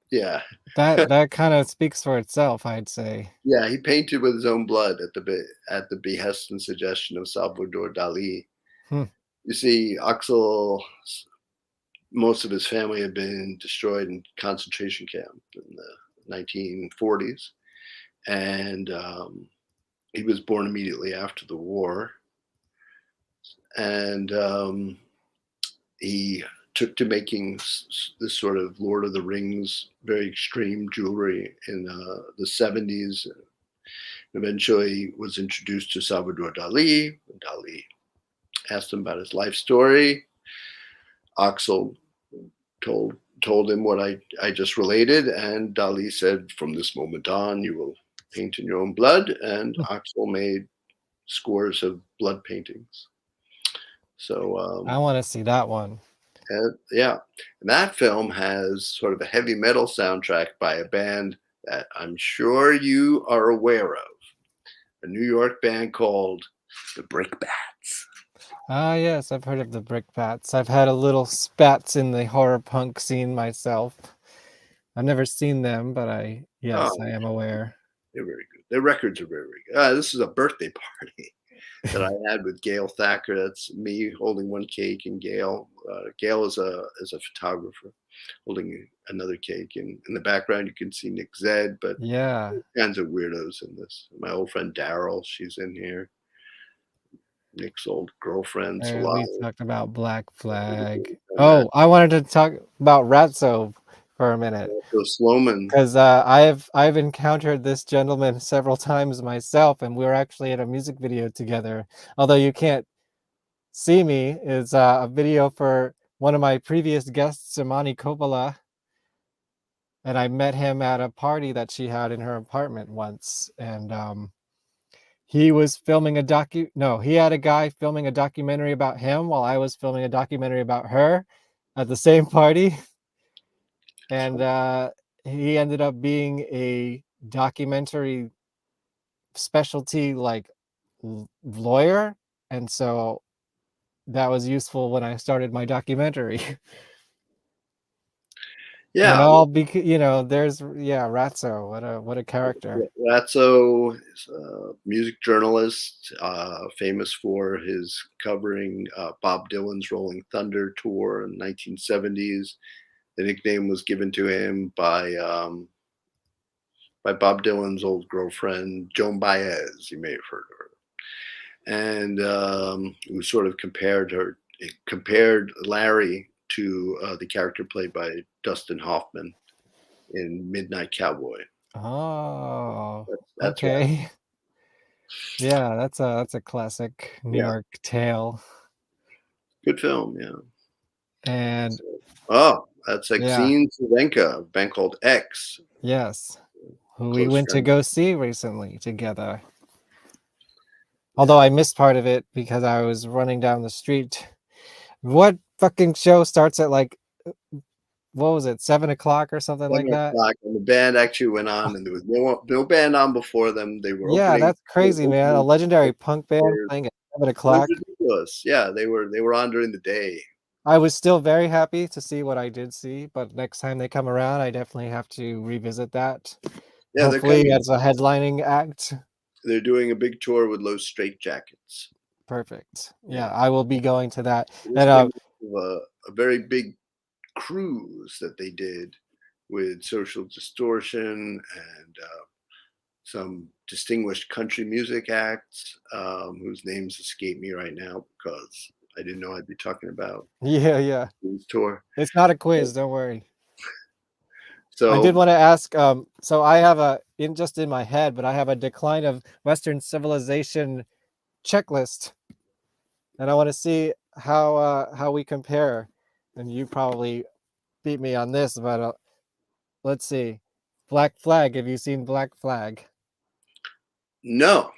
yeah. That kind of speaks for itself, I'd say. Yeah, he painted with his own blood at the behest and suggestion of Salvador Dali. You see, Axel, most of his family had been destroyed in concentration camp in the 1940s, and he was born immediately after the war, and he took to making this sort of Lord of the Rings, very extreme jewelry in the 70s. Eventually was introduced to Salvador Dali. Dali asked him about his life story. Axel told him what I just related, and Dali said, from this moment on, you will paint in your own blood, and Axel made scores of blood paintings. So I want to see that one. yeah, and that film has sort of a heavy metal soundtrack by a band that I'm sure you are aware of, a New York band called the Brickbats. Ah, yes, I've heard of the Brickbats. I've had a little spats in the horror punk scene myself. I've never seen them, but I am aware. They're very good. Their records are very, very good. This is a birthday party that I had with Gail Thacker. That's me holding one cake, and Gail. Gail is a photographer holding another cake. And in the background, you can see Nick Zed, but yeah, all kinds of weirdos in this. My old friend Daryl, she's in here. Nick's old girlfriend. We talked about Black Flag. Oh, I wanted to talk about Ratso for a minute. Sloman. Because I've encountered this gentleman several times myself, and we were actually in a music video together. Although you can't see me, it's a video for one of my previous guests, Imani Coppola. And I met him at a party that she had in her apartment once, and he was filming he had a guy filming a documentary about him while I was filming a documentary about her at the same party. And he ended up being a documentary specialty lawyer. And so that was useful when I started my documentary. Yeah. And all there's Ratso. What a character. Ratso is a music journalist, famous for his covering Bob Dylan's Rolling Thunder tour in the 1970s. The nickname was given to him by Bob Dylan's old girlfriend, Joan Baez. You may have heard of her. And who sort of compared Larry to the character played by Dustin Hoffman in Midnight Cowboy. Oh, that's okay. Right. Yeah, that's a classic New York tale. Good film, yeah. And that's Exene Cervenka, a band called X. Yes, who we went to go see recently together. Although I missed part of it because I was running down the street. What fucking show starts at what was it, 7 o'clock or something like that? And the band actually went on, and there was no band on before them. They were opening, that's crazy, man. A legendary punk band playing at 7 o'clock. Ridiculous. Yeah, they were on during the day. I was still very happy to see what I did see, but next time they come around, I definitely have to revisit that. Yeah, hopefully as a headlining act. They're doing a big tour with Los Straitjackets. Perfect. Yeah, I will be going to that. And a very big cruise that they did with Social Distortion and some distinguished country music acts whose names escape me right now because I didn't know I'd be talking about. Yeah. This tour. It's not a quiz, don't worry. So I did want to ask. So I have just in my head, but I have a decline of Western civilization checklist, and I want to see how we compare. And you probably beat me on this, but let's see. Black Flag. Have you seen Black Flag? No.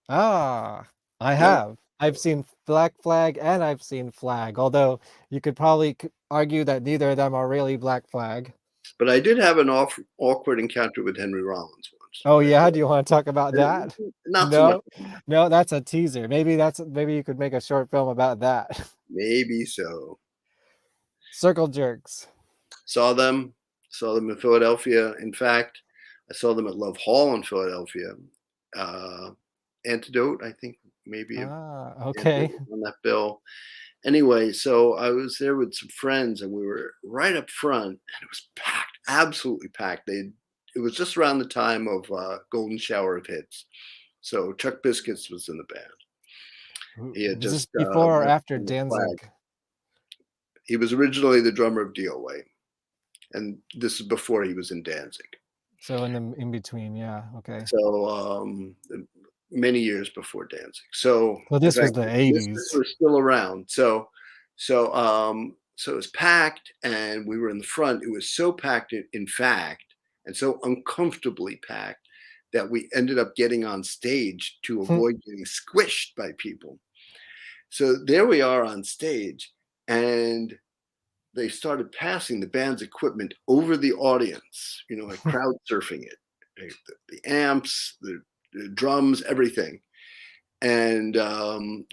I have. I've seen Black Flag and I've seen Flag, although you could probably argue that neither of them are really Black Flag. But I did have an awkward encounter with Henry Rollins once. Oh yeah, do you want to talk about that? Not so much. No, that's a teaser. Maybe you could make a short film about that. Maybe so. Circle Jerks. Saw them in Philadelphia. In fact, I saw them at Love Hall in Philadelphia. Antidote, I think, maybe. Okay. On that bill. Anyway, so I was there with some friends, and we were right up front, and it was packed, absolutely packed. It was just around the time of Golden Shower of Hits, So Chuck Biscuits was in the band. He had Was this just before or left after from the Flag. Danzig? He was originally the drummer of DOA, and this is before he was in Danzig. So in between, yeah, okay. So many years before Danzig. So Well, this in was fact, the the 80s. Misfits were still around. So it was packed, and we were in the front. It was so packed, in fact, and so uncomfortably packed that we ended up getting on stage to avoid getting squished by people. So there we are on stage, and they started passing the band's equipment over the audience, like crowd surfing it, the amps, the drums, everything. And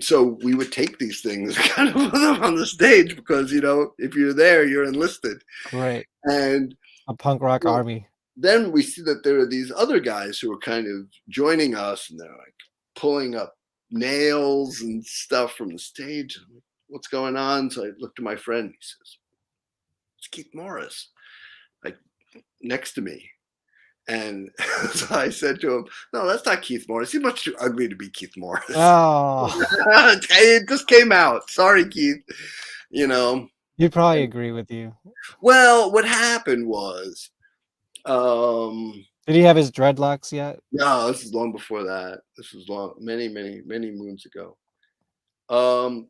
so we would take these things kind of put them on the stage because, if you're there, you're enlisted. Right. And a punk rock army. Then we see that there are these other guys who are kind of joining us, and they're like pulling up nails and stuff from the stage. I'm like, what's going on? So I looked at my friend. He says, it's Keith Morris, like next to me. And so I said to him, no, that's not Keith Morris. He's much too ugly to be Keith Morris. Oh. It just came out. Sorry, Keith. He'd probably agree with you. Well, what happened was, did he have his dreadlocks yet? No, this is long before that. This was many moons ago.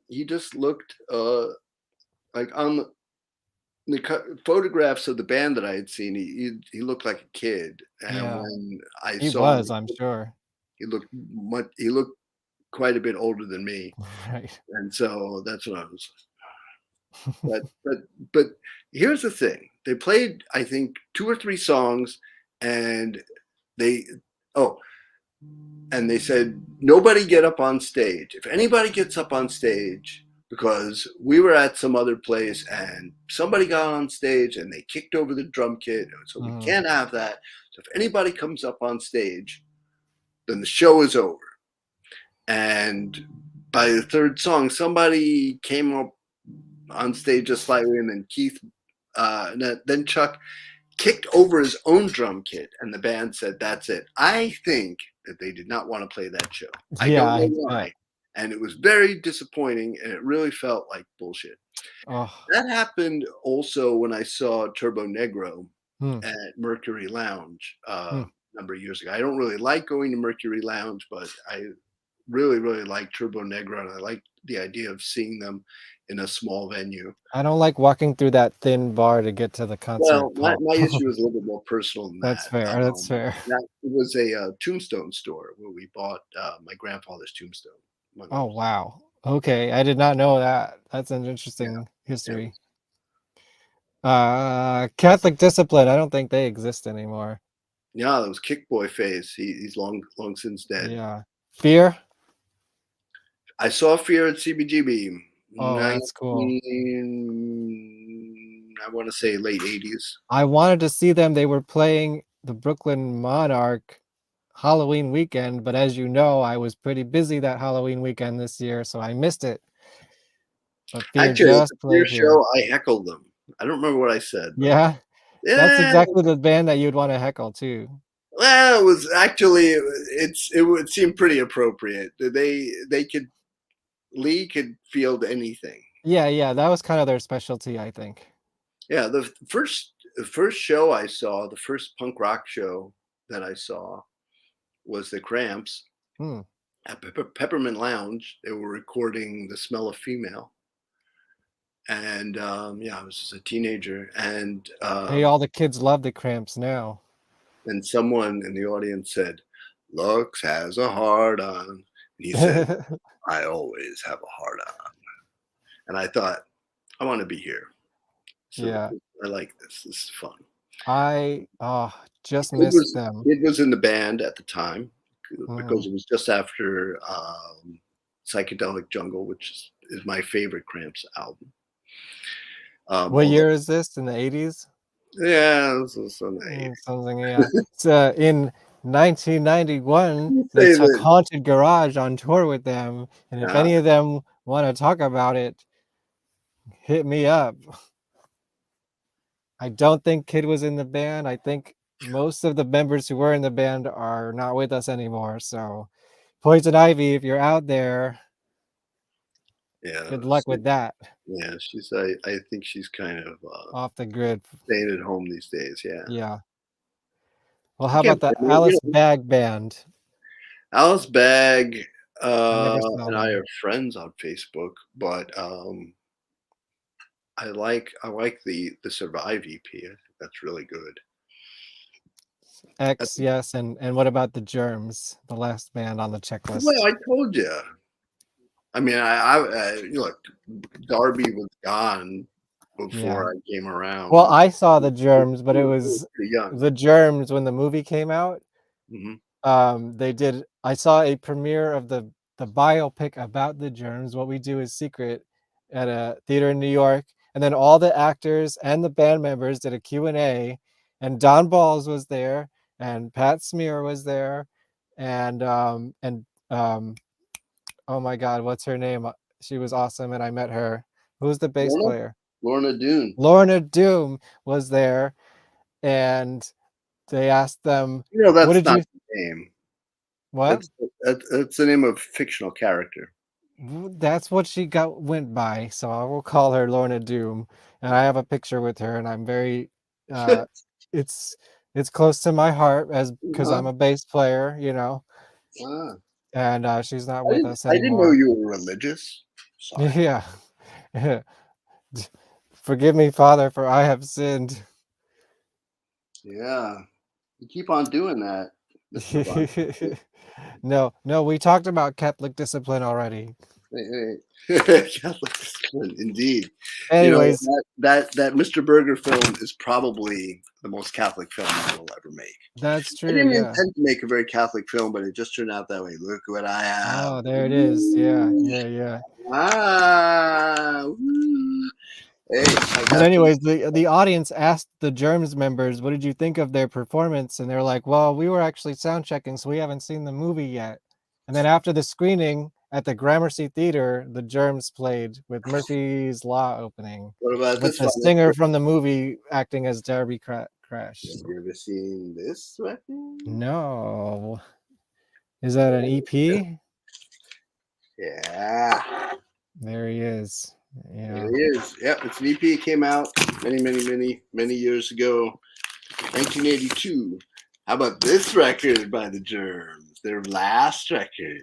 He just looked like on the photographs of the band that I had seen. He looked like a kid, and when I saw him, I'm sure he looked quite a bit older than me. Right. And so that's what I was. But here's the thing: they played, I think, 2 or 3 songs, and they said, nobody get up on stage. If anybody gets up on stage, because we were at some other place and somebody got on stage and they kicked over the drum kit, so we can't have that. So if anybody comes up on stage, then the show is over. And by the 3rd song, somebody came up on stage just slightly, and then then Chuck kicked over his own drum kit, and the band said, that's it. I think that they did not want to play that show. I don't know why. And it was very disappointing, and it really felt like bullshit. Oh. That happened also when I saw Turbo Negro at Mercury Lounge a number of years ago. I don't really like going to Mercury Lounge, but I really, really like Turbo Negro, and I like the idea of seeing them in a small venue. I don't like walking through that thin bar to get to the concert. Well, my issue is a little bit more personal than That's that. fair. That's fair. It was a Tombstone store where we bought my grandfather's tombstone. Oh, wow. Okay. I did not know that. That's an interesting history. Catholic Discipline. I don't think they exist anymore. Yeah, that was Kickboy phase. He's long since dead. Yeah. Fear? I saw Fear at CBGB. Oh, that's cool. I want to say late 80s. I wanted to see them. They were playing the Brooklyn Monarch Halloween weekend, but as you know, I was pretty busy that Halloween weekend this year, so I missed it. But Actually, it's a Fear show. I heckled them. I don't remember what I said. Yeah? That's exactly the band that you'd want to heckle too. Well, it was actually it would seem pretty appropriate. Lee could field anything. Yeah, that was kind of their specialty, I think. Yeah, the first show I saw, the first punk rock show that I saw was the Cramps at Peppermint Lounge. They were recording The Smell of Female. And I was just a teenager, and hey, all the kids love the Cramps now. And someone in the audience said, "Lux has a hard on." And he said, "I always have a hard on." And I thought, I want to be here. So yeah, I like this. This is fun. I just missed them. It was in the band at the time because it was just after Psychedelic Jungle, which is my favorite Cramps album. What year is this? In the 80s? Yeah, this was in the 80s. Something, yeah. It's in 1991, they took Haunted Garage on tour with them, and if any of them want to talk about it, hit me up. I don't think Kid was in the band. I think most of the members who were in the band are not with us anymore, so Poison Ivy, if you're out there, Yeah. good luck with that. Yeah, she's. I think she's kind of Off the grid. staying at home these days. Yeah. Yeah. Well, how about the Alice Bag Band? Alice Bag never saw and I them. are friends on Facebook, but I like the Survive EP. I think that's really good. X, yes, and what about the Germs, the last band on the checklist? Well, I told you. I mean, I look, Darby was gone before I came around. Well, I saw the Germs, but it was pretty young. the Germs when the movie came out. Mhm. They did. I saw a premiere of the biopic about the Germs. What We Do Is Secret at a theater in New York, and then all the actors and the band members did a Q&A, and Don Balls was there, and Pat Smear was there, and oh my God, what's her name? She was awesome, and I met her. Who's the bass player? Lorna Doone. Lorna Doone was there, and they asked them, That's what did not you the name. what? That's the name of a fictional character. That's what she went by, so I will call her Lorna Doom, and I have a picture with her, and I'm very it's close to my heart because I'm a bass player, you know. Ah. And she's not with us I didn't know anymore. you were religious. Sorry. Yeah. Forgive me, Father, for I have sinned. Yeah. You keep on doing that, Mr. Bond. No, we talked about Catholic discipline already. Catholic discipline, indeed. Anyways, that Mr. Berger film is probably the most Catholic film I will ever make. That's true. I didn't Yeah. intend to make a very Catholic film, but it just turned out that way. Look what I have. Oh, there it is. Yeah. Ah. Woo. Hey, But anyways, the audience asked the Germs members, what did you think of their performance? And they're like, well, we were actually sound checking, so we haven't seen the movie yet. And then after the screening at the Gramercy Theater, the Germs played with Murphy's Law opening. What about with this the one? singer from the movie acting as Darby Crash. Have you ever seen this record? No. Is that an EP? Yeah. There he is. Yeah. There he is. Yep, it's an EP. It came out many years ago. 1982. How about this record by the Germs? Their last record.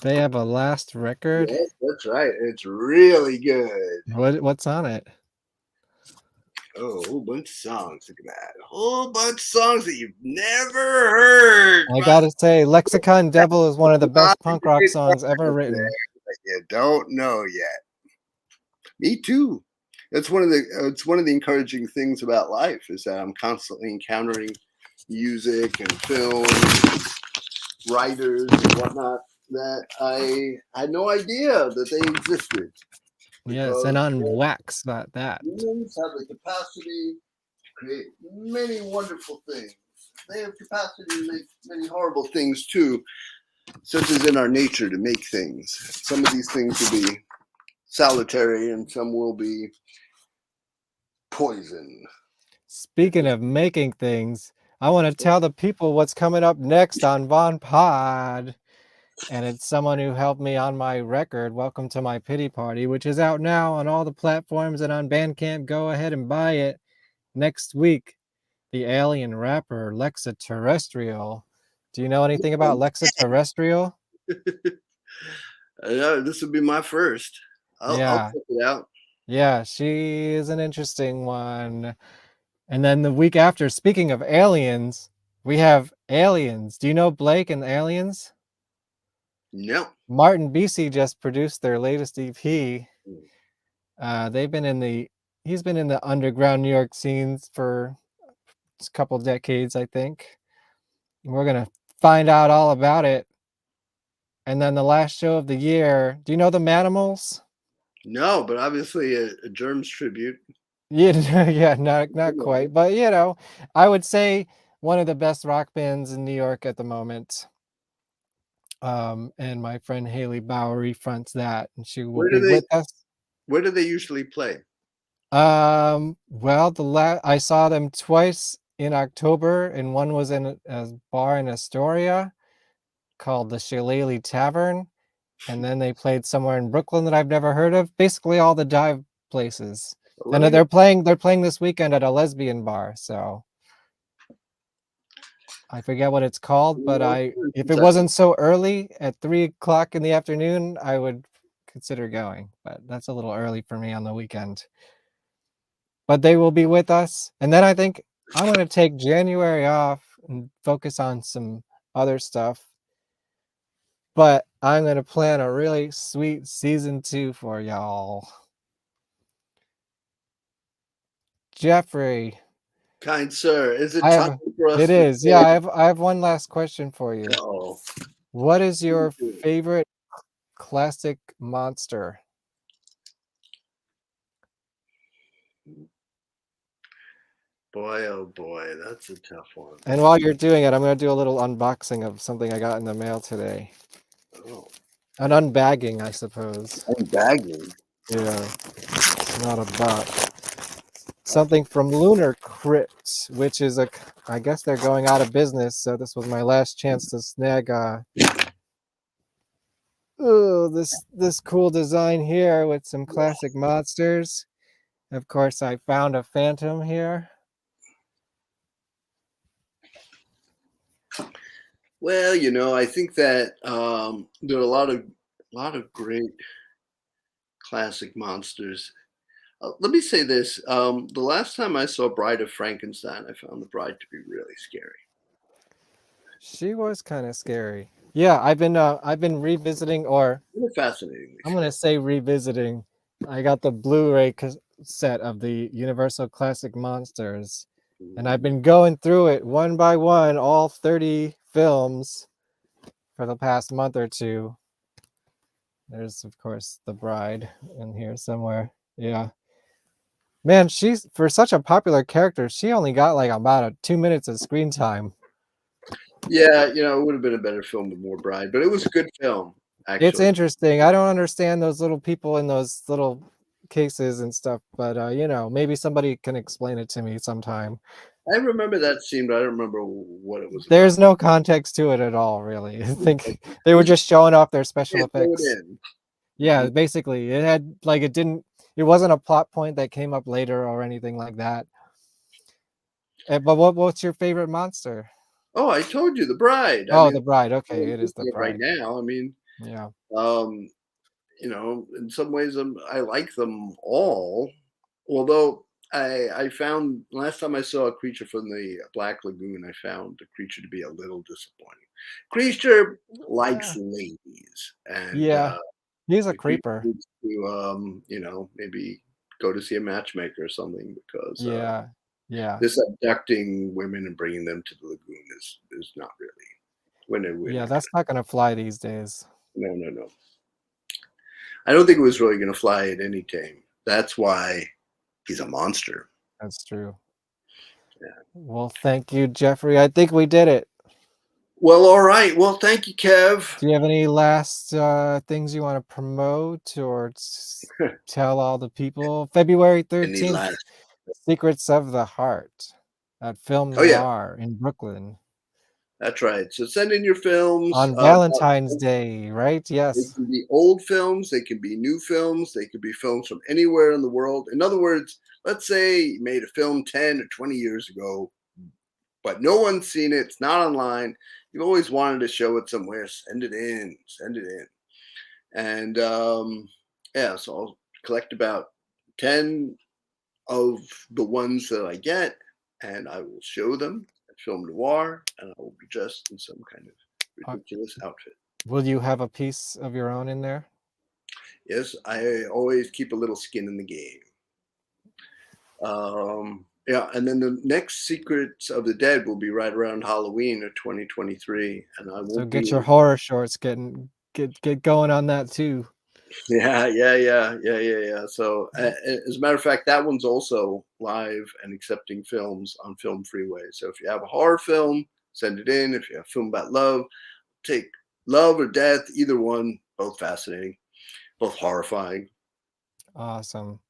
They have a last record? Yes, that's right. It's really good. What's on it? Oh, a whole bunch of songs. Look at that. A whole bunch of songs that you've never heard. I gotta say, Lexicon Devil is one of the best punk rock songs ever written. That you don't know yet. Me too. It's one of the encouraging things about life is that I'm constantly encountering music and film, writers and whatnot that I had no idea that they existed. Yes, and on wax, not that. Humans have the capacity to create many wonderful things. They have capacity to make many horrible things too, such as in our nature to make things. Some of these things will be salutary and some will be poison. Speaking of making things, I want to tell the people what's coming up next on VonPod. And it's someone who helped me on my record, Welcome to My Pity Party, which is out now on all the platforms and on Bandcamp. Go ahead and buy it. Next week, the alien rapper Lexa Terrestrial. Do you know anything about Lexa Terrestrial? This would be my first. I'll check it out. Yeah, she is an interesting one. And then the week after, speaking of aliens, we have Aliens. Do you know Blake and Aliens? No. Martin BC just produced their latest EP. He's been in the underground New York scenes for a couple decades, I think. We're gonna find out all about it. And then the last show of the year. Do you know the Manimals? No, but obviously a Germs tribute. Yeah, not quite, but I would say one of the best rock bands in New York at the moment. And my friend Haley Bowery fronts that, and she will be with us. Where do they usually play? Well, I saw them twice in October, and one was in a bar in Astoria, called the Shillelagh Tavern, and then they played somewhere in Brooklyn that I've never heard of. Basically, all the dive places. And Really? they're playing this weekend at a lesbian bar. So I forget what it's called, but if it wasn't so early at 3 o'clock in the afternoon, I would consider going. But that's a little early for me on the weekend. But they will be with us, and then I think I'm going to take January off and focus on some other stuff. But I'm going to plan a really sweet season 2 for y'all. Jeffrey. Kind sir, is it time for us It to is. say- Yeah, I have one last question for you. Oh. What is your favorite classic monster? Boy, oh boy, that's a tough one. And while you're doing it, I'm going to do a little unboxing of something I got in the mail today. Oh. An unbagging, I suppose. Unbagging? Yeah. It's not a box. Something from Lunar Crypt, which is I guess they're going out of business, so this was my last chance to snag this cool design here with some classic monsters. Of course, I found a phantom here. Well, you know, I think that there are a lot of great classic monsters. Let me say this: the last time I saw Bride of Frankenstein, I found the bride to be really scary. She was kind of scary. Yeah, I've been revisiting, or Fascinating. I'm gonna say revisiting. I got the Blu-ray set of the Universal Classic Monsters, and I've been going through it one by one, all 30 films, for the past month or two. There's, of course, the bride in here somewhere. Yeah. Man, she's, for such a popular character, she only got like about 2 minutes of screen time. Yeah, you know, it would have been a better film with more bride, but it was a good film. Actually, It's interesting. I don't understand those little people in those little cases and stuff, but you know, maybe somebody can explain it to me sometime. I remember that scene, but I don't remember what it was. There's no context to it at all, really. I think they were just showing off their special effects. Yeah, basically, it had like it wasn't a plot point that came up later or anything like that. But what's your favorite monster? Oh, I told you, the bride. The bride. Okay, it is the right bride. now. I mean, yeah. You know, in some ways, I like them all. Although I found last time I saw a creature from the Black Lagoon, I found the creature to be a little disappointing. Creature likes ladies, and Yeah, he's a creature creeper. needs to, you know, maybe go to see a matchmaker or something, because Yeah. this abducting women and bringing them to the lagoon is not really Yeah, that's not gonna fly these days. No. I don't think it was really going to fly at any time. That's why he's a monster. That's true. Yeah. Well, thank you, Jeffrey. I think we did it. Well, all right. Well, thank you, Kev. Do you have any last things you want to promote or tell all the people? February 13th, Secrets of the Heart at Film Noir in Brooklyn. That's right. So send in your films. On Valentine's Day, right? Yes. They can be old films. They can be new films. They could be films from anywhere in the world. In other words, let's say you made a film 10 or 20 years ago, but no one's seen it. It's not online. You've always wanted to show it somewhere. Send it in. Send it in. And yeah, so I'll collect about 10 of the ones that I get, and I will show them at Film Noir, and I will be dressed in some kind of ridiculous outfit. Will you have a piece of your own in there? Yes, I always keep a little skin in the game. Yeah, and then the next Secrets of the Dead will be right around Halloween of 2023, and I will. So get your horror shorts, get going on that too. Yeah. So as a matter of fact, that one's also live and accepting films on Film Freeway. So if you have a horror film, send it in. If you have a film about love, take love or death, either one, both fascinating, both horrifying. Awesome.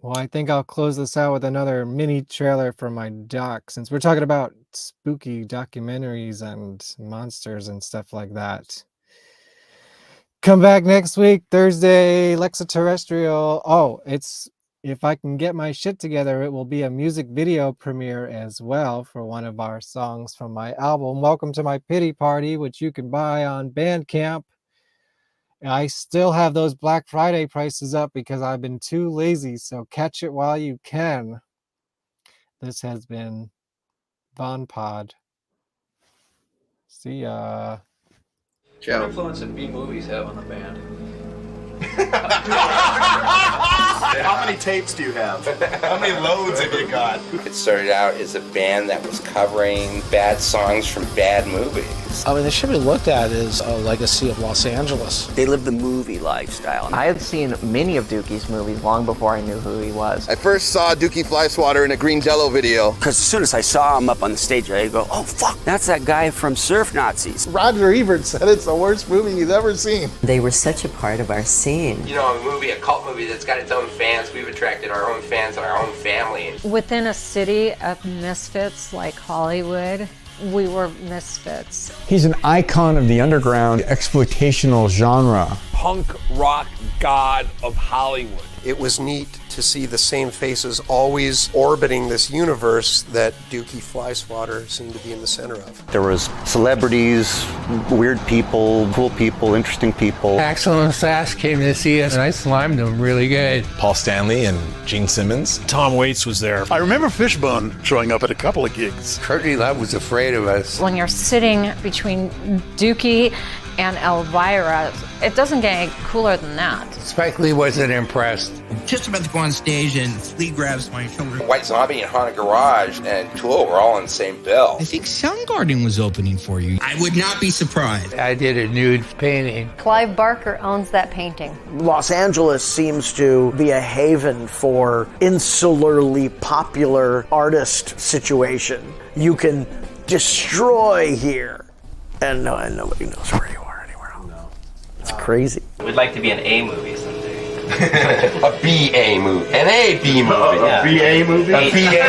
Well, I think I'll close this out with another mini trailer for my doc, since we're talking about spooky documentaries and monsters and stuff like that. Come back next week, Thursday, Lexaterrestrial. Oh, if I can get my shit together, it will be a music video premiere as well for one of our songs from my album, Welcome to My Pity Party, which you can buy on Bandcamp. I still have those Black Friday prices up because I've been too lazy, so catch it while you can. This has been VonPod. See ya. What influence did B movies have on the band? How many tapes do you have? How many loads have you got? It started out as a band that was covering bad songs from bad movies. I mean, they should be looked at as a legacy of Los Angeles. They lived the movie lifestyle. I had seen many of Dookie's movies long before I knew who he was. I first saw Dookie Flyswatter in a Green Jello video. Because as soon as I saw him up on the stage, I'd go, oh, fuck, that's that guy from Surf Nazis. Roger Ebert said it's the worst movie he's ever seen. They were such a part of our scene. You know, a cult movie that's got its own fans. We've attracted our own fans and our own family. Within a city of misfits like Hollywood, we were misfits. He's an icon of the underground exploitational genre. Punk rock god of Hollywood. It was neat to see the same faces always orbiting this universe that Dookie Flyswatter seemed to be in the center of. There was celebrities, weird people, cool people, interesting people. Axl and Sass came to see us, and I slimed them really good. Paul Stanley and Gene Simmons. Tom Waits was there. I remember Fishbone showing up at a couple of gigs. Courtney Love was afraid of us. When you're sitting between Dookie and Elvira, it doesn't get any cooler than that. Spike Lee wasn't impressed. I'm just about to go on stage and Flea grabs my shoulder. White Zombie and Haunted Garage and Tool were all on the same bill. I think Soundgarden was opening for you. I would not be surprised. I did a nude painting. Clive Barker owns that painting. Los Angeles seems to be a haven for insularly popular artist situation. You can destroy here, and nobody knows where you are anywhere else. No. It's crazy. We'd like to be an A movie someday. A B-A movie. An A-B movie. A B-A movie? A B-A.